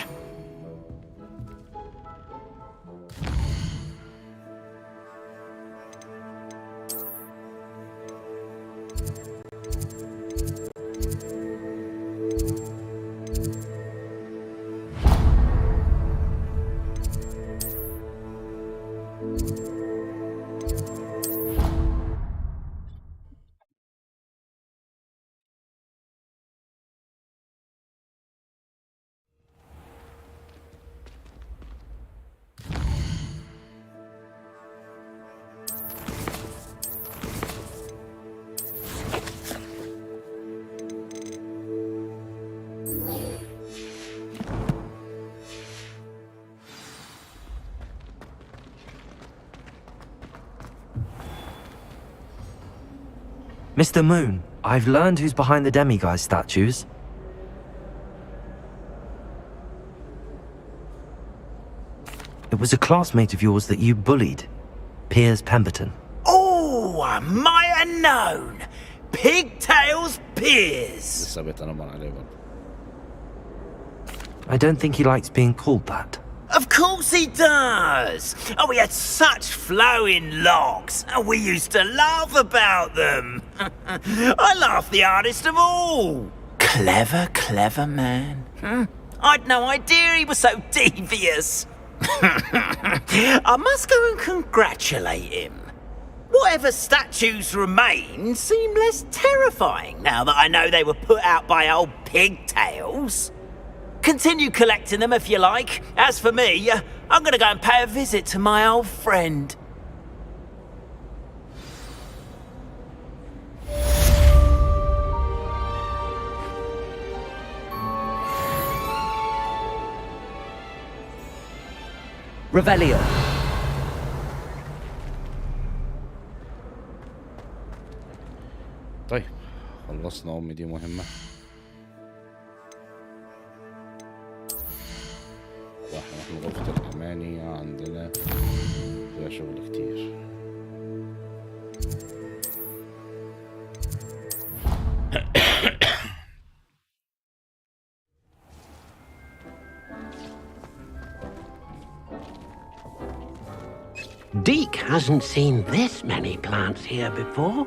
Mr. Moon, I've learned who's behind the demiguise statues. It was a classmate of yours that you bullied, Piers Pemberton. Oh, I might have known. Pigtails Piers. لسه بيتنمر عليه برضه. I don't think he likes being called that. Of course he does. Oh, we had such flowing locks. And we used to laugh about them. I laughed the hardest of all. Clever, clever man. I'd no idea he was so devious. I must go and congratulate him. Whatever statues remain seem less terrifying now that I know they were put out by old pigtails. Continue collecting them if you like. As for me, I'm gonna go and pay a visit to my old friend. Revelio. طيب خلصنا أمي دي مهمة. واحنا نروح غرفة الأماني عندنا فيها شغل كتير. Deke hasn't seen this many plants here before.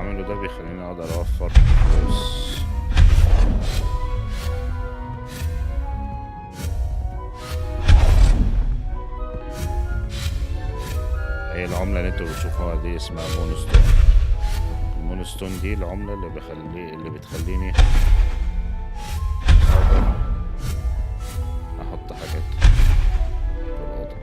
بعمله ده بيخليني اقدر اوفر فلوس. هي العملة اللي انتوا بتشوفوها دي اسمها مونستون. المونستون دي العملة اللي بتخليني اقدر احط حاجات في الأوضة.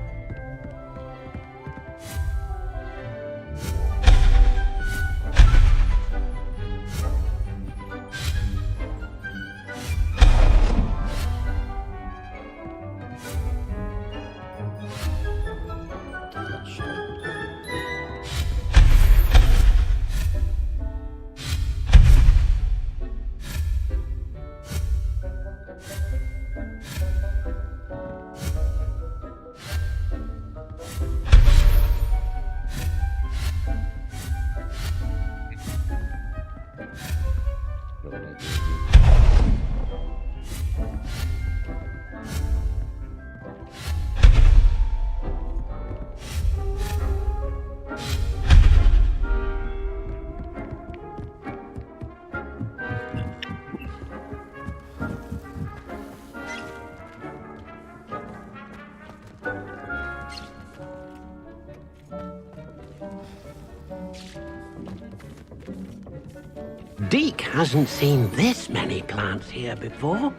Deke hasn't seen this many plants here before.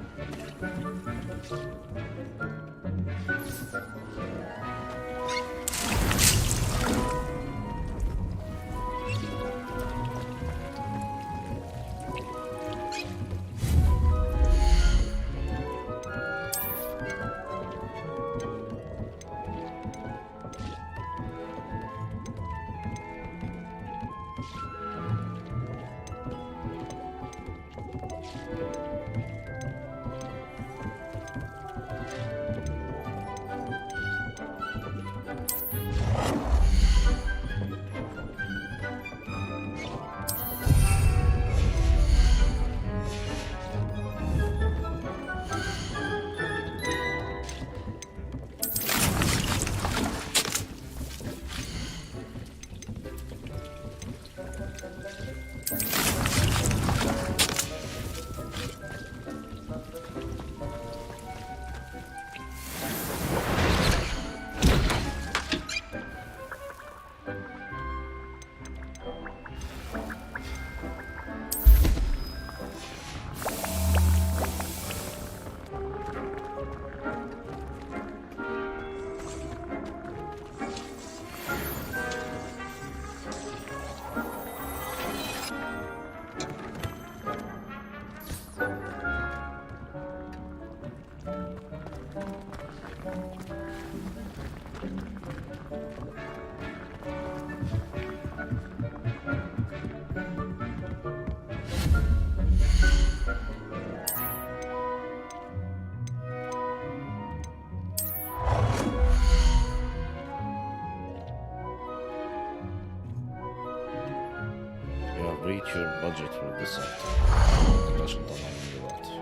reach your budget for this item. عشان طبعا دلوقتي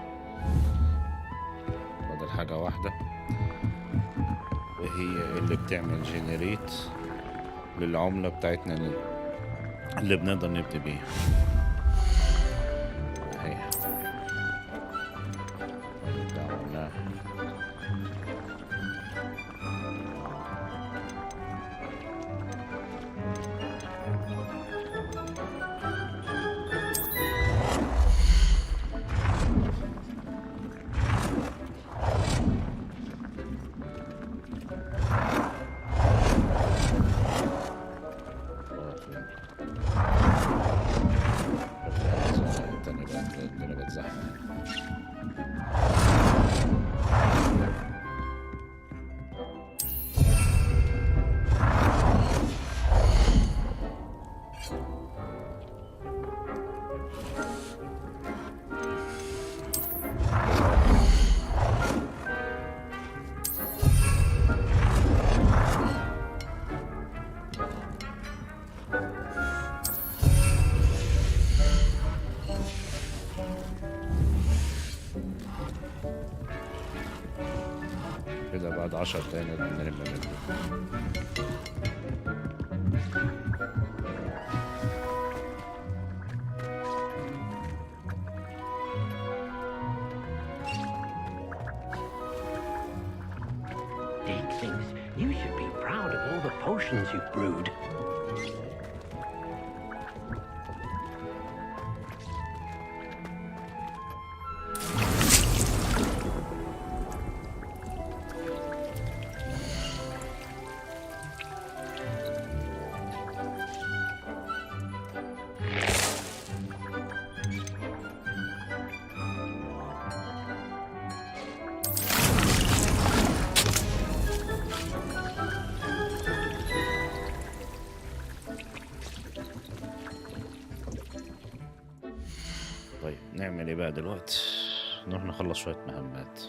فاضل حاجة واحدة وهي اللي بتعمل جنريت للعملة بتاعتنا اللي بنقدر نبدأ بيها. اهي دعوناها كده بعد 10 دقايق نقدر نلم منه. thinks you should be proud of all the potions you've brewed. طيب نعمل ايه بقى دلوقتي؟ نروح نخلص شوية مهمات.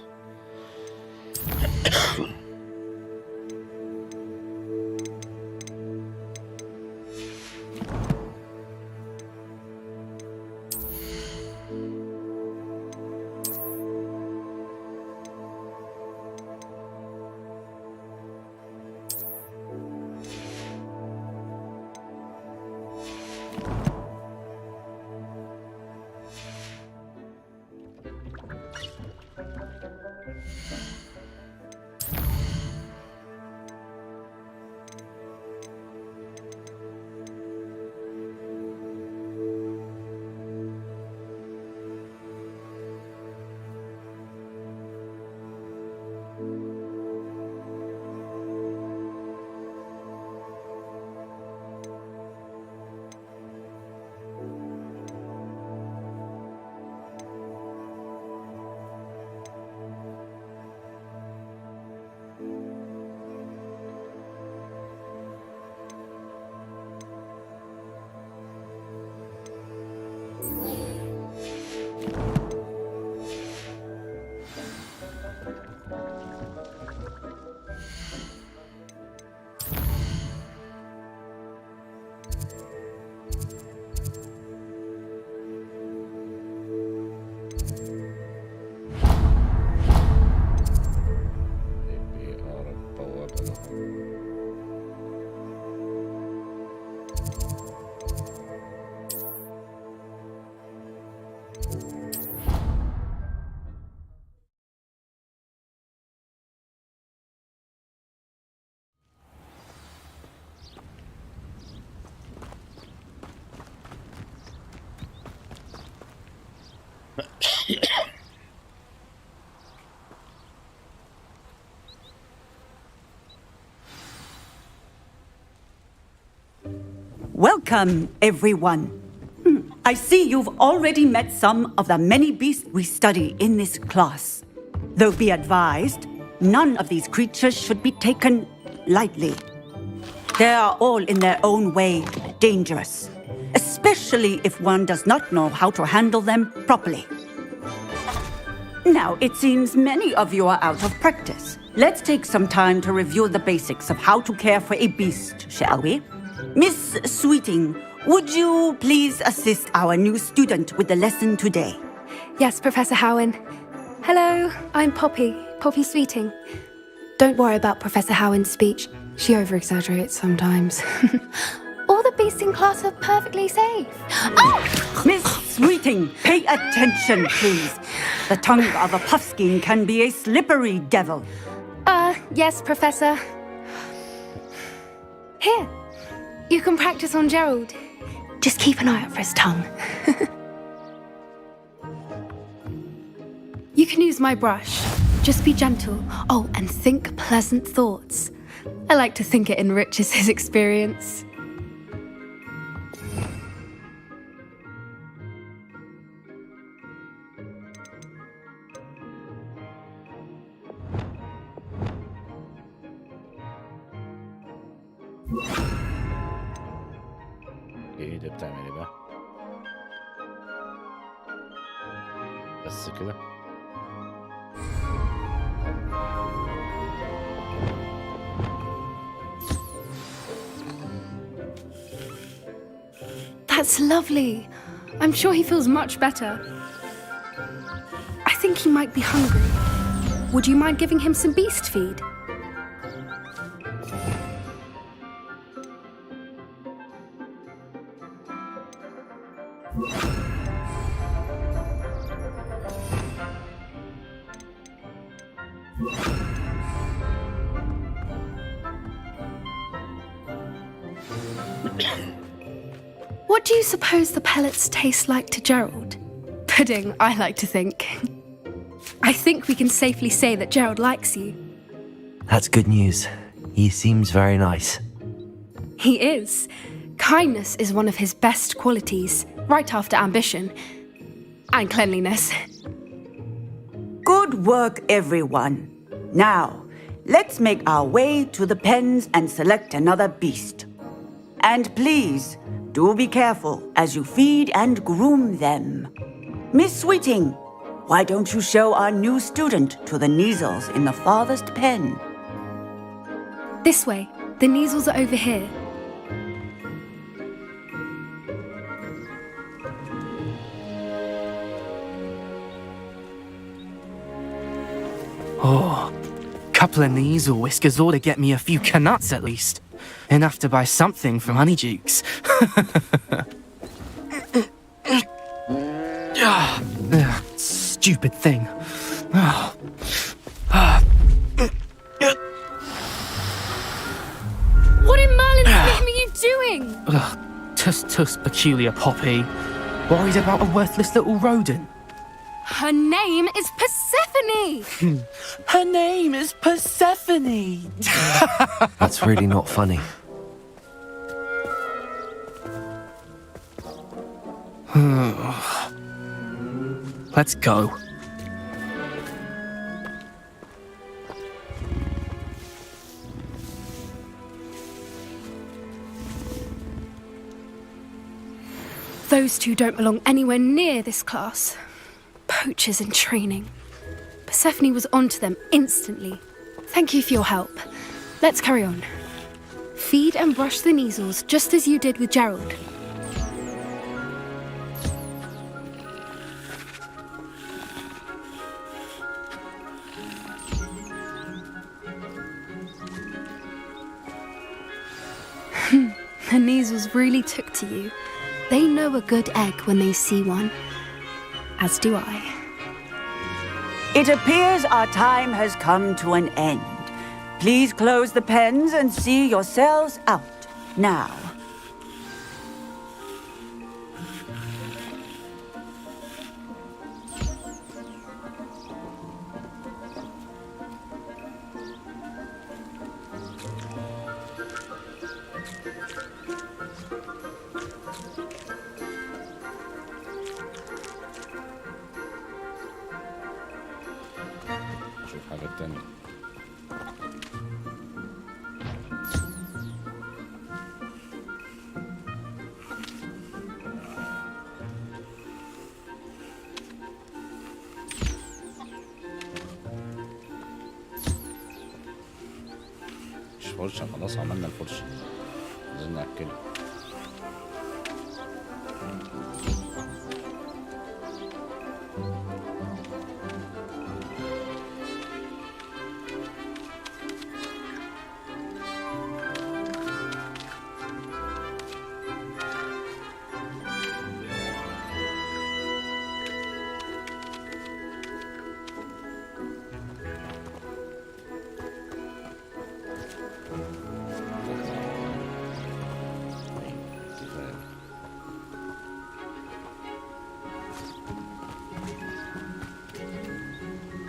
Welcome, everyone. I see you've already met some of the many beasts we study in this class. Though be advised, none of these creatures should be taken lightly. They are all in their own way dangerous, especially if one does not know how to handle them properly. Now, it seems many of you are out of practice. Let's take some time to review the basics of how to care for a beast, shall we? Miss Sweeting, would you please assist our new student with the lesson today? Yes, Professor Howen. Hello, I'm Poppy Sweeting. Don't worry about Professor Howen's speech. She over-exaggerates sometimes. All the beasts in class are perfectly safe. Oh! Miss Sweeting, pay attention, please. The tongue of a puffskein can be a slippery devil. Yes, Professor. Here, you can practice on Gerald. Just keep an eye out for his tongue. You can use my brush. Just be gentle. Oh, and think pleasant thoughts. I like to think it enriches his experience. ايه ده بتعمل ايه بقى؟ بس كده. That's lovely. I'm sure he feels much better. I think he might be hungry. Would you mind giving him some beast feed? What do you suppose the pellets taste like to Gerald? Pudding, I like to think. I think we can safely say that Gerald likes you. That's good news. He seems very nice. He is. Kindness is one of his best qualities, right after ambition. And cleanliness. Good work, everyone. Now, let's make our way to the pens and select another beast. And please, do be careful as you feed and groom them. Miss Sweeting, why don't you show our new student to the Neasels in the farthest pen? This way. The Neasels are over here. Oh, couple of Neasel whiskers ought to get me a few canuts at least. Enough to buy something from Honeydukes. Stupid thing. What in Merlin's name are you doing? Tuss, peculiar Poppy. Worried about a worthless little rodent. Her name is Persephone! Her name is Persephone! That's really not funny. Let's go. Those two don't belong anywhere near this class. Poachers in training. Persephone was onto them instantly. Thank you for your help. Let's carry on. Feed and brush the Neasels just as you did with Gerald. The Neasels really took to you. They know a good egg when they see one. As do I. It appears our time has come to an end. Please close the pens and see yourselves out now. شوف حاجات تانية. مش فرشة، خلاص عملنا الفرشة، عايزين نأكله.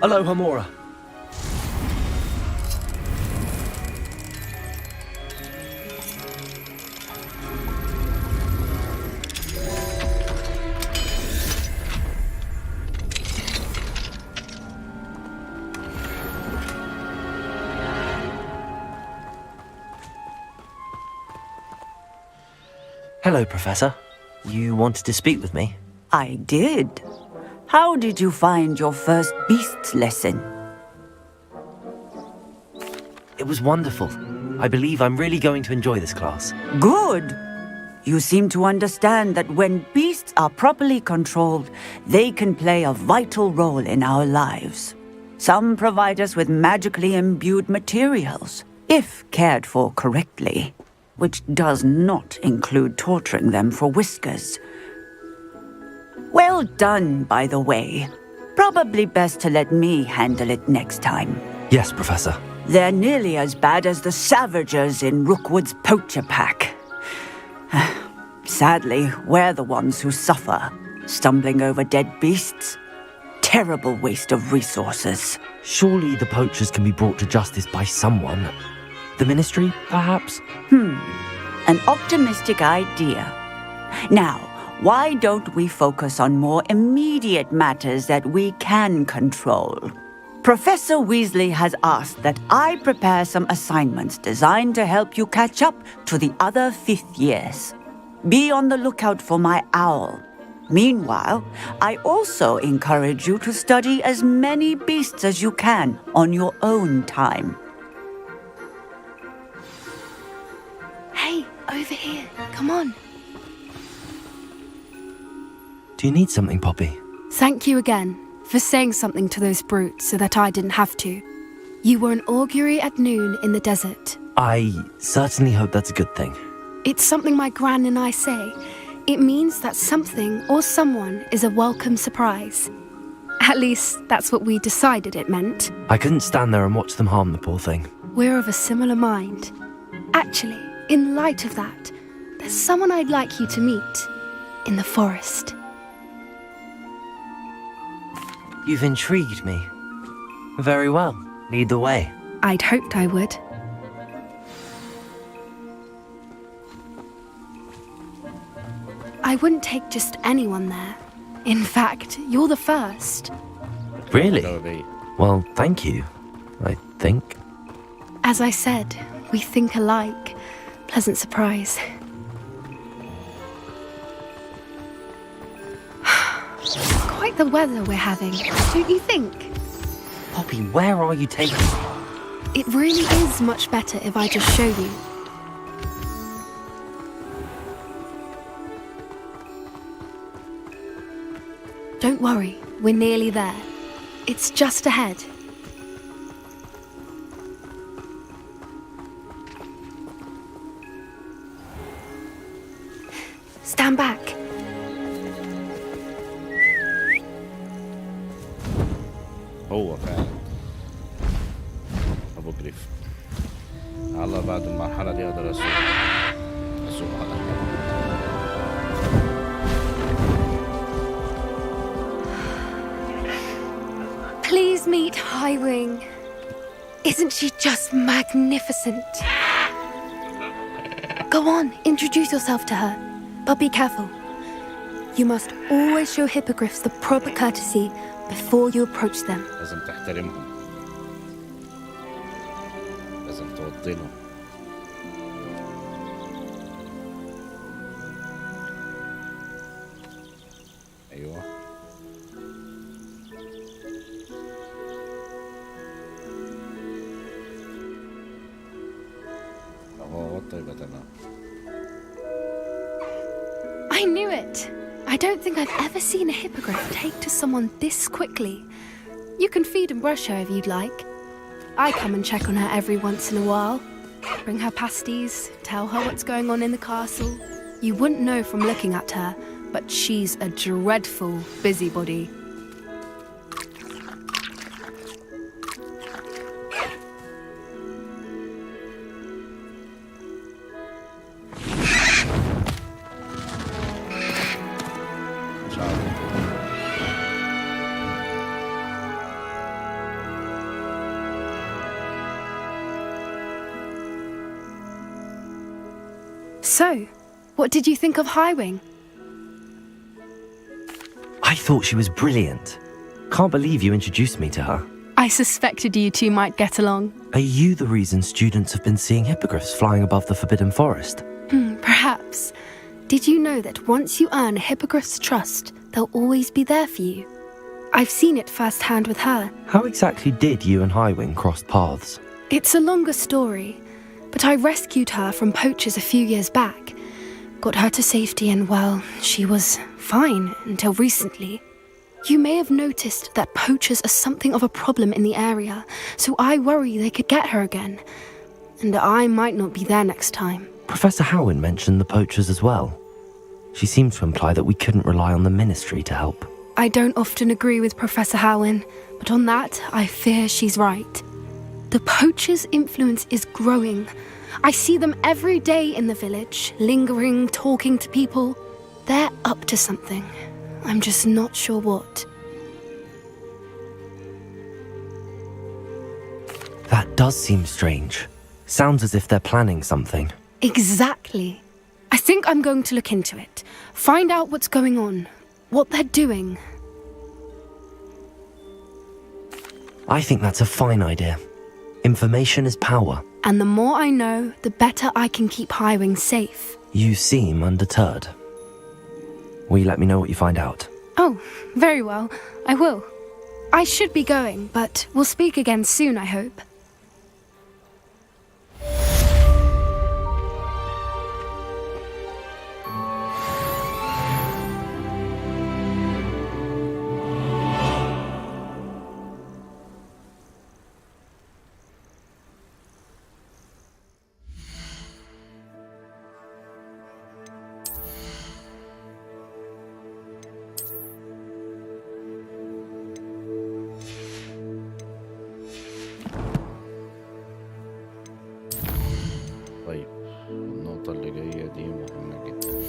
Hello, Hamora. Hello, Professor. You wanted to speak with me? I did. How did you find your first beasts lesson? It was wonderful. I believe I'm really going to enjoy this class. Good. You seem to understand that when beasts are properly controlled, they can play a vital role in our lives. Some provide us with magically imbued materials, if cared for correctly, which does not include torturing them for whiskers. Well done, by the way. Probably best to let me handle it next time. Yes, Professor. They're nearly as bad as the Savagers in Rookwood's poacher pack. Sadly, we're the ones who suffer, stumbling over dead beasts. Terrible waste of resources. Surely the poachers can be brought to justice by someone. The Ministry, perhaps? An optimistic idea. Now, why don't we focus on more immediate matters that we can control? Professor Weasley has asked that I prepare some assignments designed to help you catch up to the other 5th years. Be on the lookout for my owl. Meanwhile, I also encourage you to study as many beasts as you can on your own time. Hey, over here. Come on. Do you need something, Poppy? Thank you again for saying something to those brutes so that I didn't have to. You were an augury at noon in the desert. I certainly hope that's a good thing. It's something my gran and I say. It means that something or someone is a welcome surprise. At least, that's what we decided it meant. I couldn't stand there and watch them harm the poor thing. We're of a similar mind. Actually, in light of that, there's someone I'd like you to meet in the forest. You've intrigued me. Very well. Lead the way. I'd hoped I would. I wouldn't take just anyone there. In fact, you're the first. Really? Well, thank you, I think. As I said, we think alike. Pleasant surprise. Quite the weather we're having, don't you think? Poppy, where are you taking me? It really is much better if I just show you. Don't worry, we're nearly there. It's just ahead. Stand back. هو فعلا ابو جريف. الله بعد المرحلة دي اقدر اسوق على Please meet Highwing. Isn't she just magnificent? Go on, introduce yourself to her. But be careful. You must always show hippogriffs the proper courtesy before you approach them. لازم تحترمهم. لازم توطي لهم. ايوه. هو وطي يبقى تمام. I knew it. I don't think I've ever seen a hippogriff take to someone this quickly. You can feed and brush her if you'd like. I come and check on her every once in a while. Bring her pasties, tell her what's going on in the castle. You wouldn't know from looking at her, but she's a dreadful busybody. So, what did you think of Highwing? I thought she was brilliant. Can't believe you introduced me to her. I suspected you two might get along. Are you the reason students have been seeing hippogriffs flying above the Forbidden Forest? Perhaps. Did you know that once you earn a hippogriff's trust, they'll always be there for you? I've seen it firsthand with her. How exactly did you and Highwing cross paths? It's a longer story, but I rescued her from poachers a few years back. Got her to safety and, well, she was fine until recently. You may have noticed that poachers are something of a problem in the area, so I worry they could get her again. And I might not be there next time. Professor Howin mentioned the poachers as well. She seemed to imply that we couldn't rely on the Ministry to help. I don't often agree with Professor Howin, but on that, I fear she's right. The poachers' influence is growing. I see them every day in the village, lingering, talking to people. They're up to something. I'm just not sure what. That does seem strange. Sounds as if they're planning something. Exactly. I think I'm going to look into it. Find out what's going on. What they're doing. I think that's a fine idea. Information is power. And the more I know, the better I can keep Highwing safe. You seem undeterred. Will you let me know what you find out? Oh, very well. I will. I should be going, but we'll speak again soon, I hope. طيب النقطة اللي جاية دي مهمة جدا.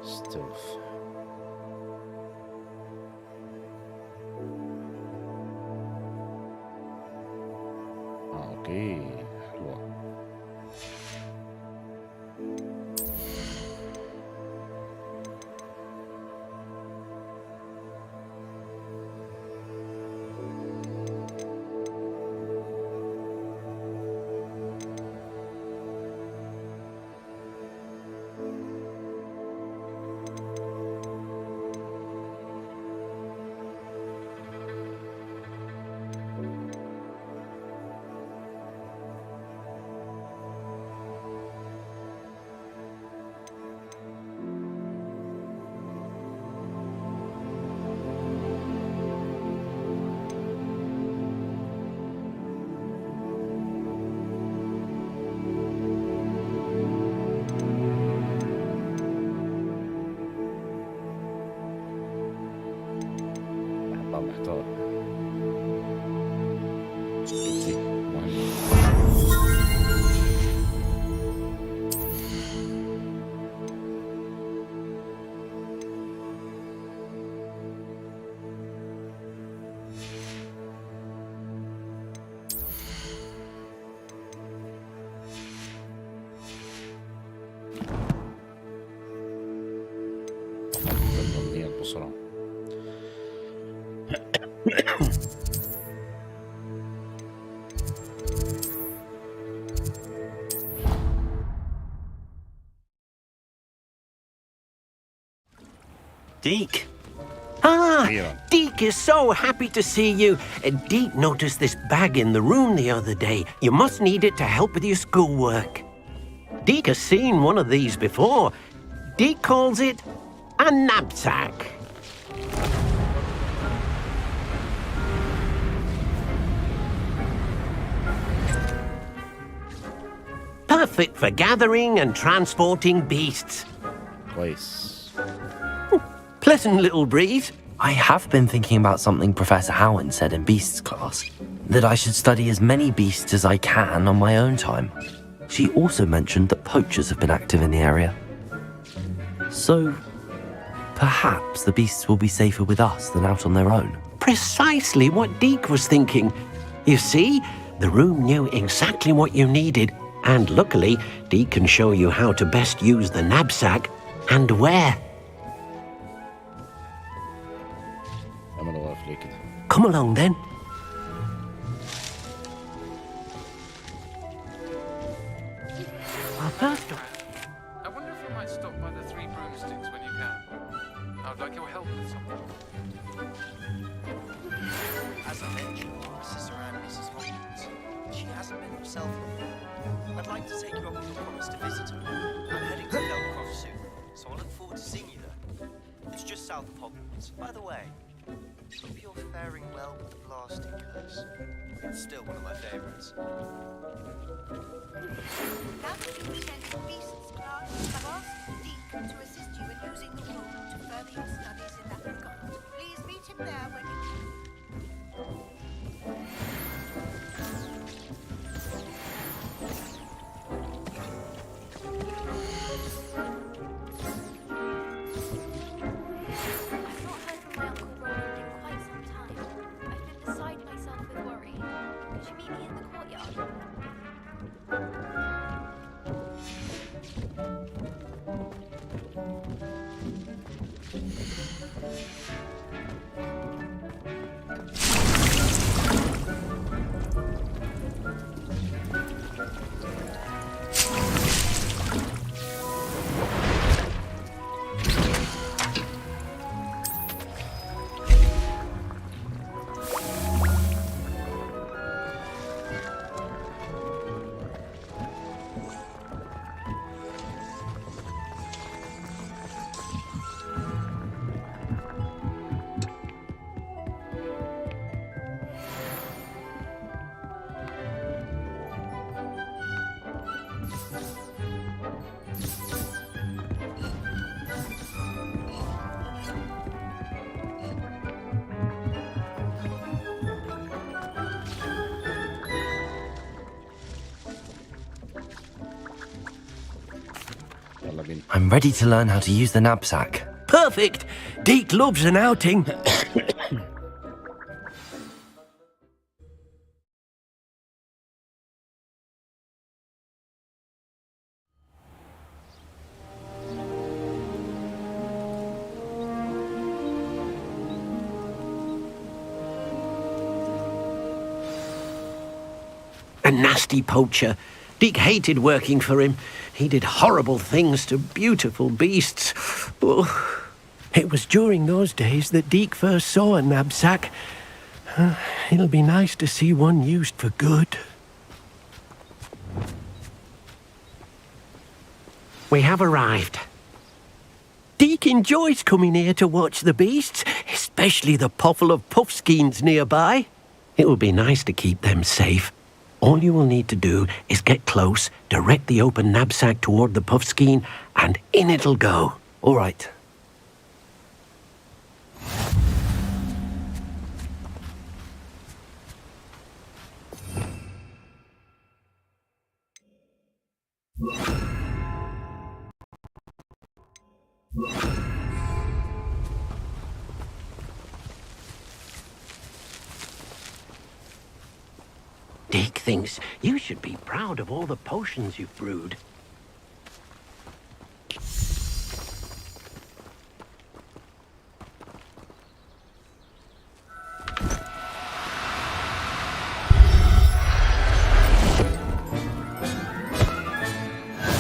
ستيلث. اوكي حلوة. بحبها محتار. دي مهمة. الأمنية بسرعة. Deke. Ah, Deke is so happy to see you. Deke noticed this bag in the room the other day. You must need it to help with your schoolwork. Deke has seen one of these before. Deke calls it a knapsack. Perfect for gathering and transporting beasts. كويس. Pleasant little breeze. I have been thinking about something Professor Howin said in Beasts class. That I should study as many beasts as I can on my own time. She also mentioned that poachers have been active in the area. So, perhaps the beasts will be safer with us than out on their own. Precisely what Deke was thinking. You see, the room knew exactly what you needed, and luckily, Deke can show you how to best use the knapsack and where. أنا واقف ليه كده؟ Come along then. I wonder if you might stop by the Three Broomsticks when you can. I'd like your help with something. As I mentioned, Mrs. and Mrs. Hogwarts, she hasn't been herself before. I'd like to take you up on the promise to visit her. I'm heading to Felcroft soon, so I look forward to seeing you there. It's just south of Hogwarts. By the way, hope you're faring well with the blasting curse. It's still one of my favorites. Now that you've attended Beasts class, I've asked Deke to assist you in using the room to further your studies in that regard. Please meet him there when you can. I'm ready to learn how to use the knapsack. Perfect. Deke loves an outing. A nasty poacher. Deke hated working for him. He did horrible things to beautiful beasts. Oh, it was during those days that Deke first saw a knapsack. It'll be nice to see one used for good. We have arrived. Deke enjoys coming here to watch the beasts, especially the potful of puffskeins nearby. It will be nice to keep them safe. All you will need to do is get close, direct the open knapsack toward the puffskein, and in it'll go. All right. Deke thinks you should be proud of all the potions you've brewed.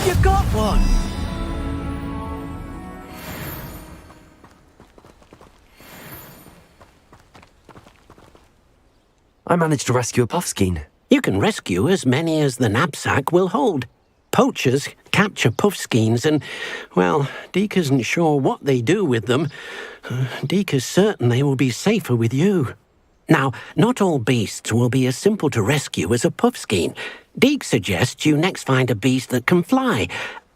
You got one! I managed to rescue a puffskein. You can rescue as many as the knapsack will hold. Poachers capture puffskeins and, well, Deke isn't sure what they do with them. Deke is certain they will be safer with you. Now, not all beasts will be as simple to rescue as a puffskein. Deke suggests you next find a beast that can fly.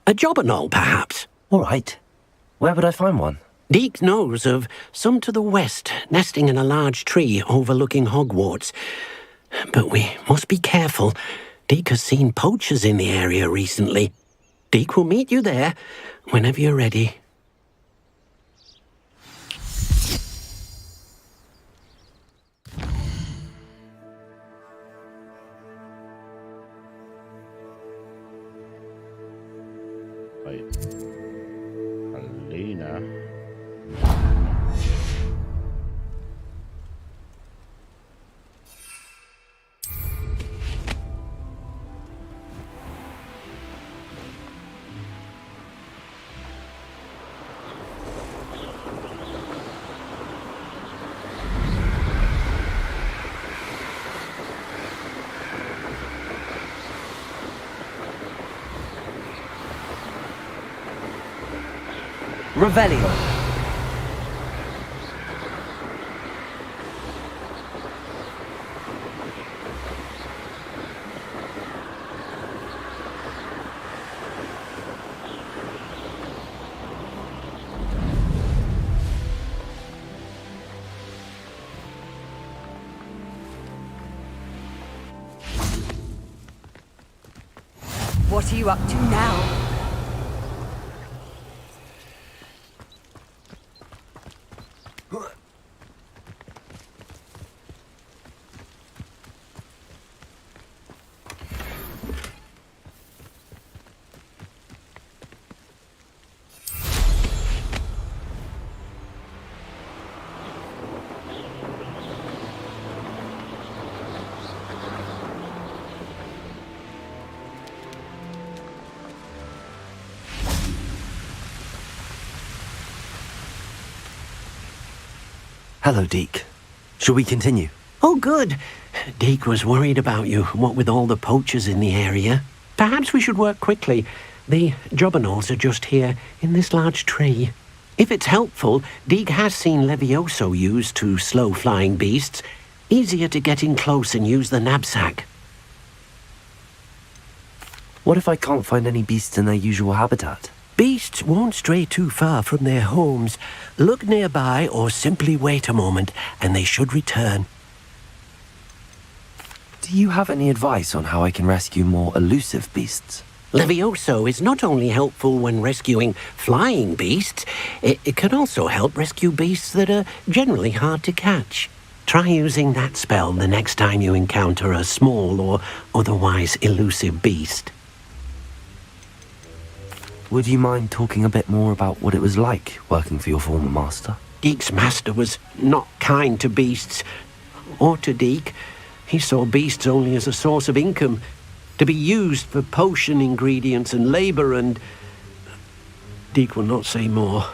A jobberknoll, perhaps. All right. Where would I find one? Deke knows of some to the west, nesting in a large tree overlooking Hogwarts. But we must be careful. Deke has seen poachers in the area recently. Deke will meet you there whenever you're ready. طيب خلينا Revelio. What are you up to now? Hello, Deke. Shall we continue? Oh, good. Deke was worried about you, what with all the poachers in the area. Perhaps we should work quickly. The jobberknolls are just here, in this large tree. If it's helpful, Deke has seen Levioso used to slow flying beasts. Easier to get in close and use the knapsack. What if I can't find any beasts in their usual habitat? Beasts won't stray too far from their homes. Look nearby or simply wait a moment, and they should return. Do you have any advice on how I can rescue more elusive beasts? Levioso is not only helpful when rescuing flying beasts, it can also help rescue beasts that are generally hard to catch. Try using that spell the next time you encounter a small or otherwise elusive beast. Would you mind talking a bit more about what it was like working for your former master? Deek's master was not kind to beasts, or to Deek. He saw beasts only as a source of income, to be used for potion ingredients and labour, and Deek will not say more.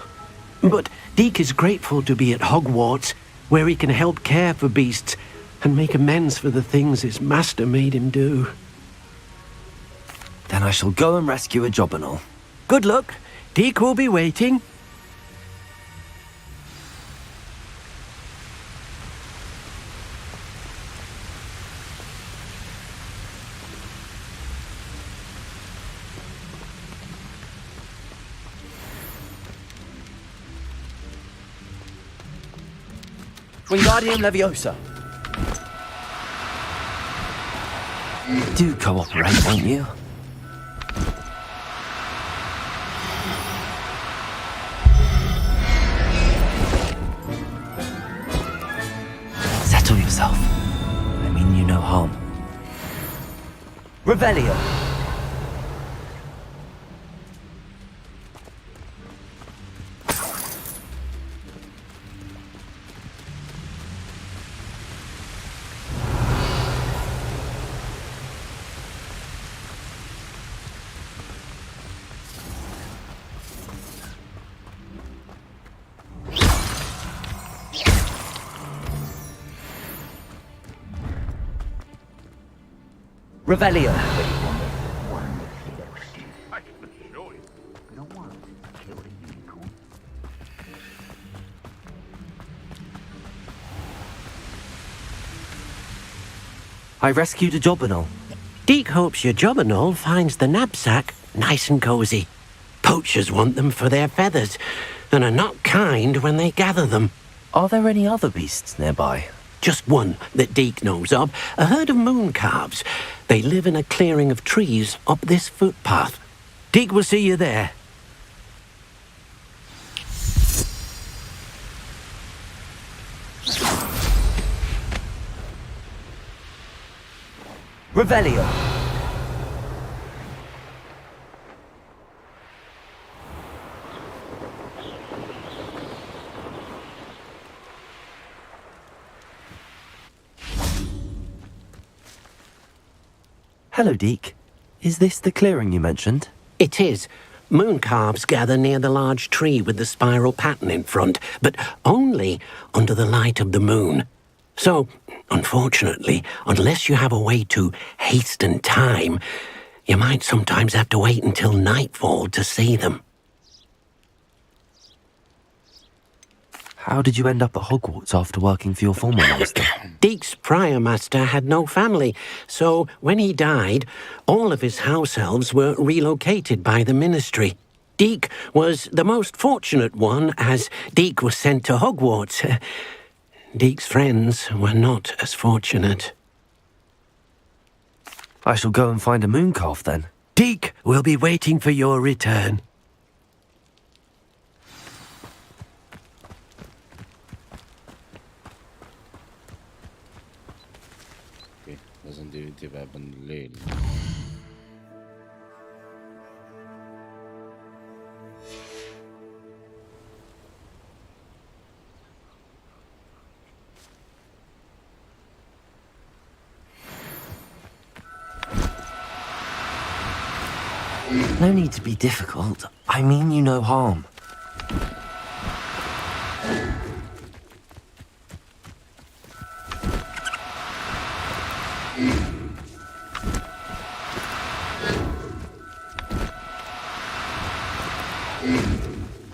But Deek is grateful to be at Hogwarts, where he can help care for beasts and make amends for the things his master made him do. Then I shall go and rescue a job and all. Good luck. Deek will be waiting. Wingardium Leviosa. Do cooperate, won't you? Settle yourself. I mean you no harm. Revelio. Revelio. I rescued a job and all. Deek hopes your Jobberknoll finds the knapsack nice and cosy. Poachers want them for their feathers, and are not kind when they gather them. Are there any other beasts nearby? Just one that Deek knows of, a herd of moon calves. They live in a clearing of trees up this footpath. Deek will see you there. Revelio. Hello, Deek. Is this the clearing you mentioned? It is. Moon calves gather near the large tree with the spiral pattern in front, but only under the light of the moon. So, unfortunately, unless you have a way to hasten time, you might sometimes have to wait until nightfall to see them. How did you end up at Hogwarts after working for your former master? Deek's prior master had no family, so when he died, all of his house elves were relocated by the ministry. Deek was the most fortunate one, as Deek was sent to Hogwarts. Deek's friends were not as fortunate. I shall go and find a moon calf then. Deek will be waiting for your return. لازم دي تبقى بالليل. No need to be difficult. I mean you no harm.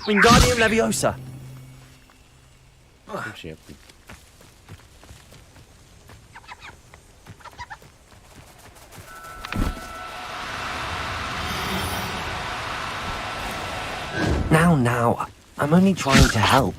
Wingardium Leviosa. Now, I'm only trying to help.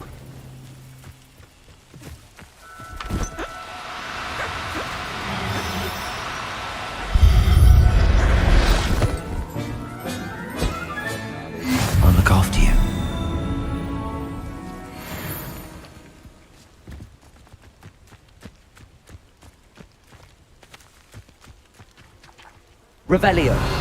Revelio.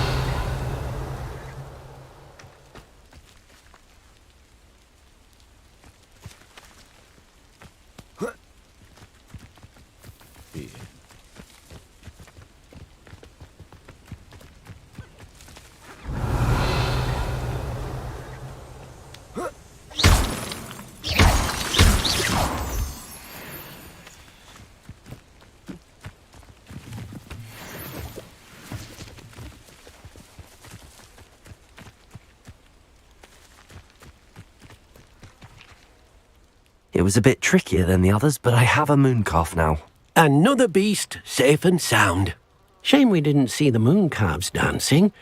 It was a bit trickier than the others, but I have a moon calf now. Another beast, safe and sound. Shame we didn't see the moon calves dancing.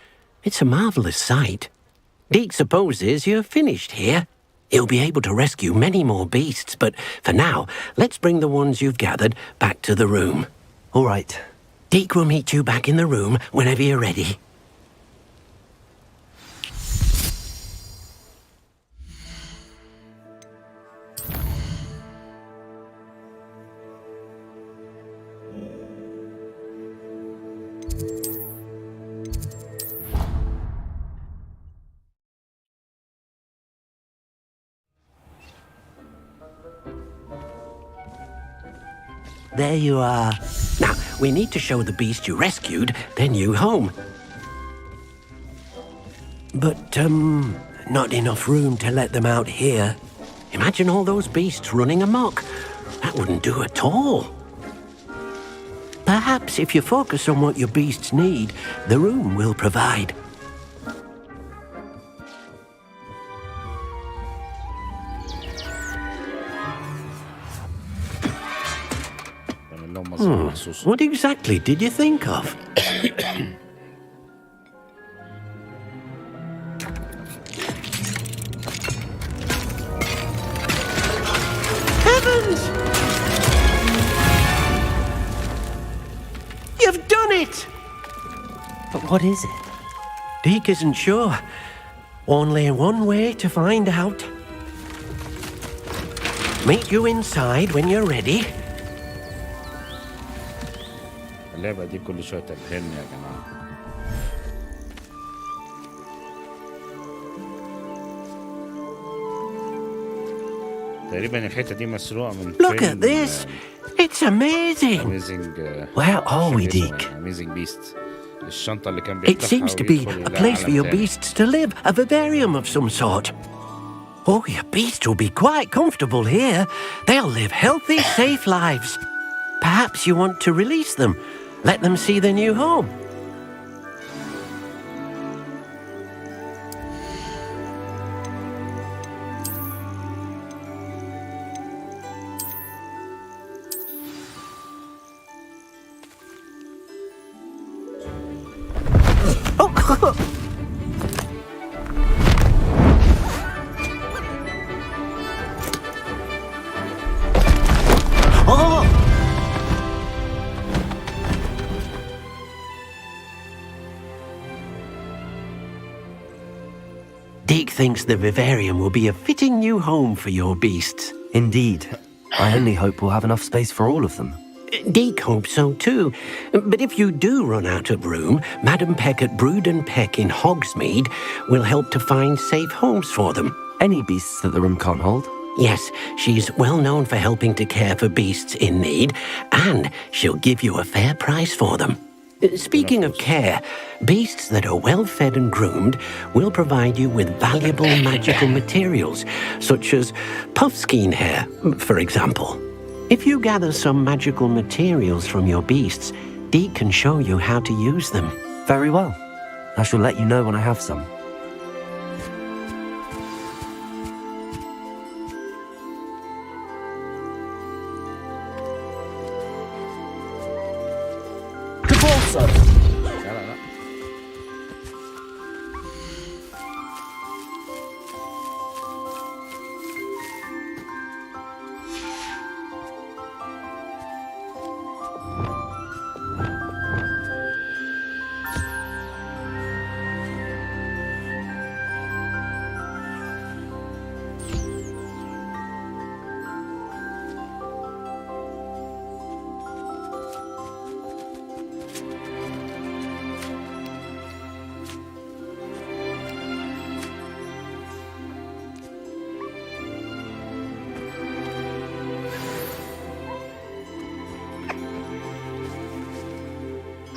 It's a marvellous sight. Deke supposes you're finished here. He'll be able to rescue many more beasts, but for now, let's bring the ones you've gathered back to the room. All right. Deke will meet you back in the room whenever you're ready. There you are. Now, we need to show the beast you rescued their new home. But, not enough room to let them out here. Imagine all those beasts running amok. That wouldn't do at all. Perhaps if you focus on what your beasts need, the room will provide. What exactly did you think of? Heavens! You've done it! But what is it? Deke isn't sure. Only one way to find out. Meet you inside when you're ready. اللعبة دي كل شوية تبهرني يا جماعة. تقريبا الحتة دي مسروقة من Look at this! It's amazing! Where are we, Deke? Amazing Beast. الشنطة اللي كان It seems to be a place for your beasts to live, a vivarium of some sort. Oh, your beasts will be quite comfortable here. They'll live healthy, safe lives. Perhaps you want to release them. Let them see their new home. Deke thinks the vivarium will be a fitting new home for your beasts. Indeed. I only hope we'll have enough space for all of them. Deke hopes so too. But if you do run out of room, Madam Peck at Brood and Peck in Hogsmeade will help to find safe homes for them. Any beasts that the room can't hold? Yes, she's well known for helping to care for beasts in need, and she'll give you a fair price for them. Speaking of care, beasts that are well fed and groomed will provide you with valuable magical materials, such as puffskein hair, for example. If you gather some magical materials from your beasts, Deke can show you how to use them. Very well. I shall let you know when I have some.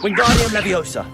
Wingardium Leviosa.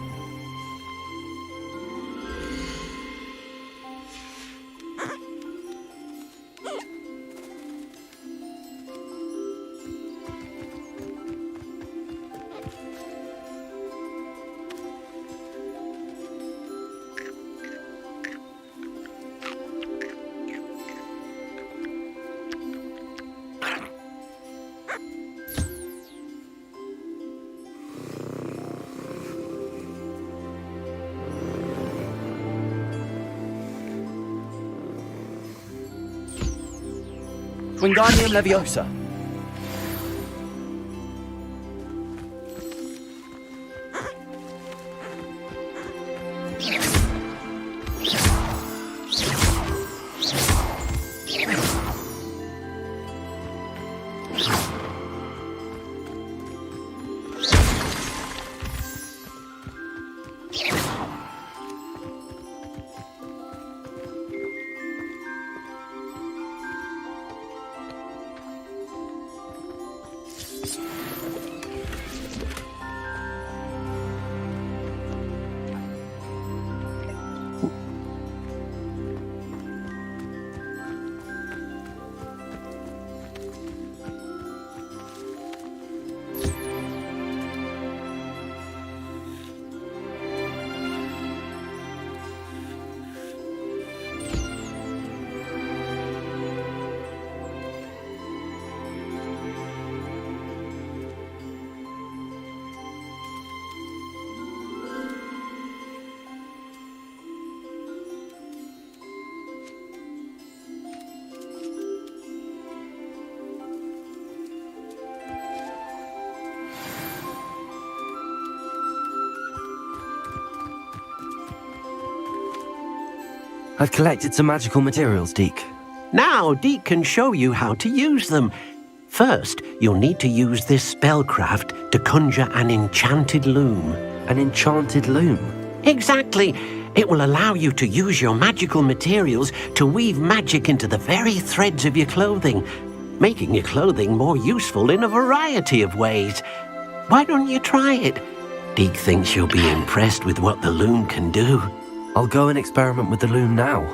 Wingardium Leviosa. I've collected some magical materials, Deke. Now, Deke can show you how to use them. First, you'll need to use this spellcraft to conjure an enchanted loom. An enchanted loom? Exactly. It will allow you to use your magical materials to weave magic into the very threads of your clothing, making your clothing more useful in a variety of ways. Why don't you try it? Deke thinks you'll be impressed with what the loom can do. I'll go and experiment with the loom now.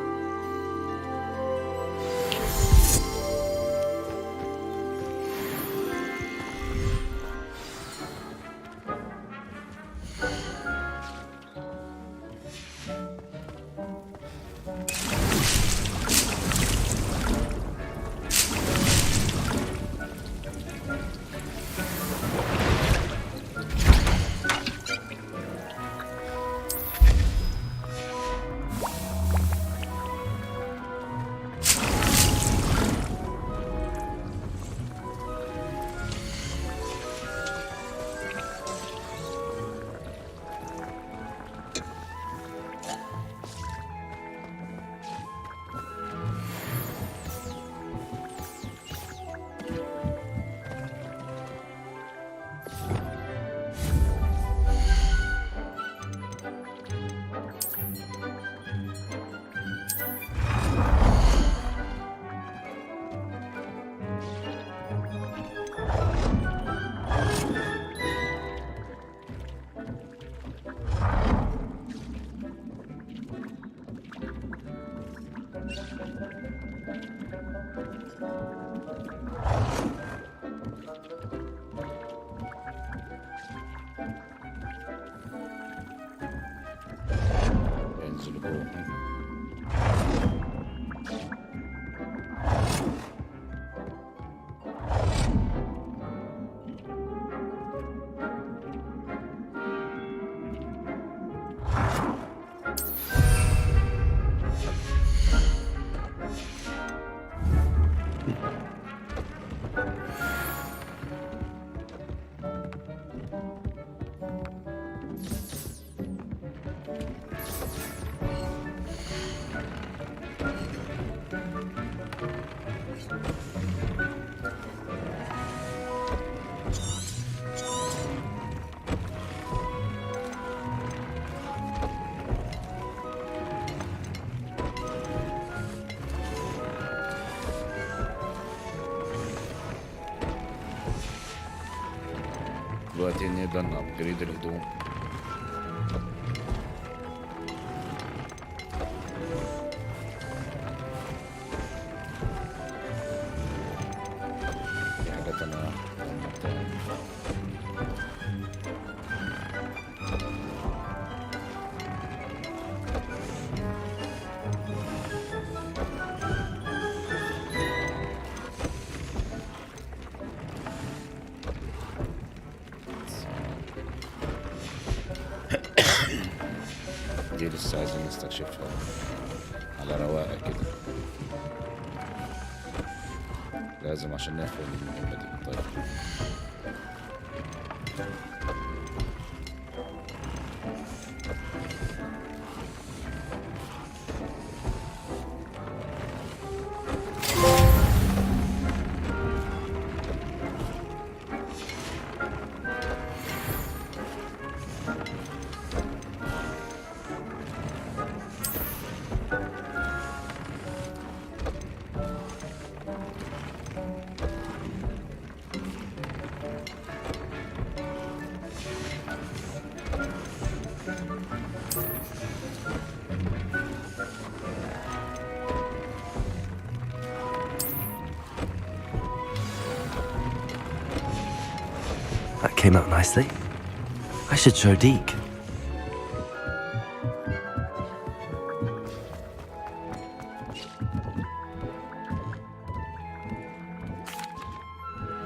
دلوقتي نقدر نابجريد الهدوم. انا دي لسه عايزين نستكشفها على رواقة كده، لازم عشان نقفل المهمة دي. طيب That came out nicely. I should show Deke.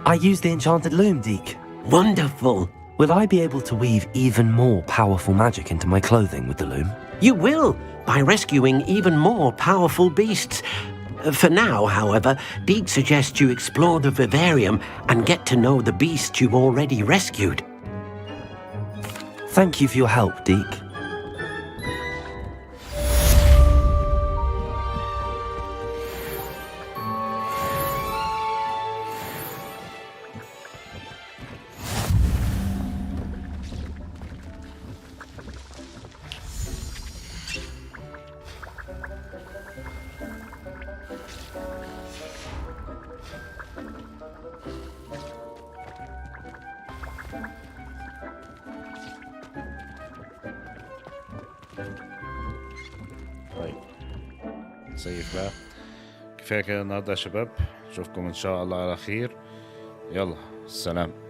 I used the enchanted loom, Deke. Wonderful. Will I be able to weave even more powerful magic into my clothing with the loom? You will, by rescuing even more powerful beasts. For now, however, Deke suggests you explore the vivarium and get to know the beasts you've already rescued. Thank you for your help, Deke. طيب نسيف بقى، كفاية كده النهاردة يا شباب، اشوفكم ان شاء الله على خير. يلا سلام.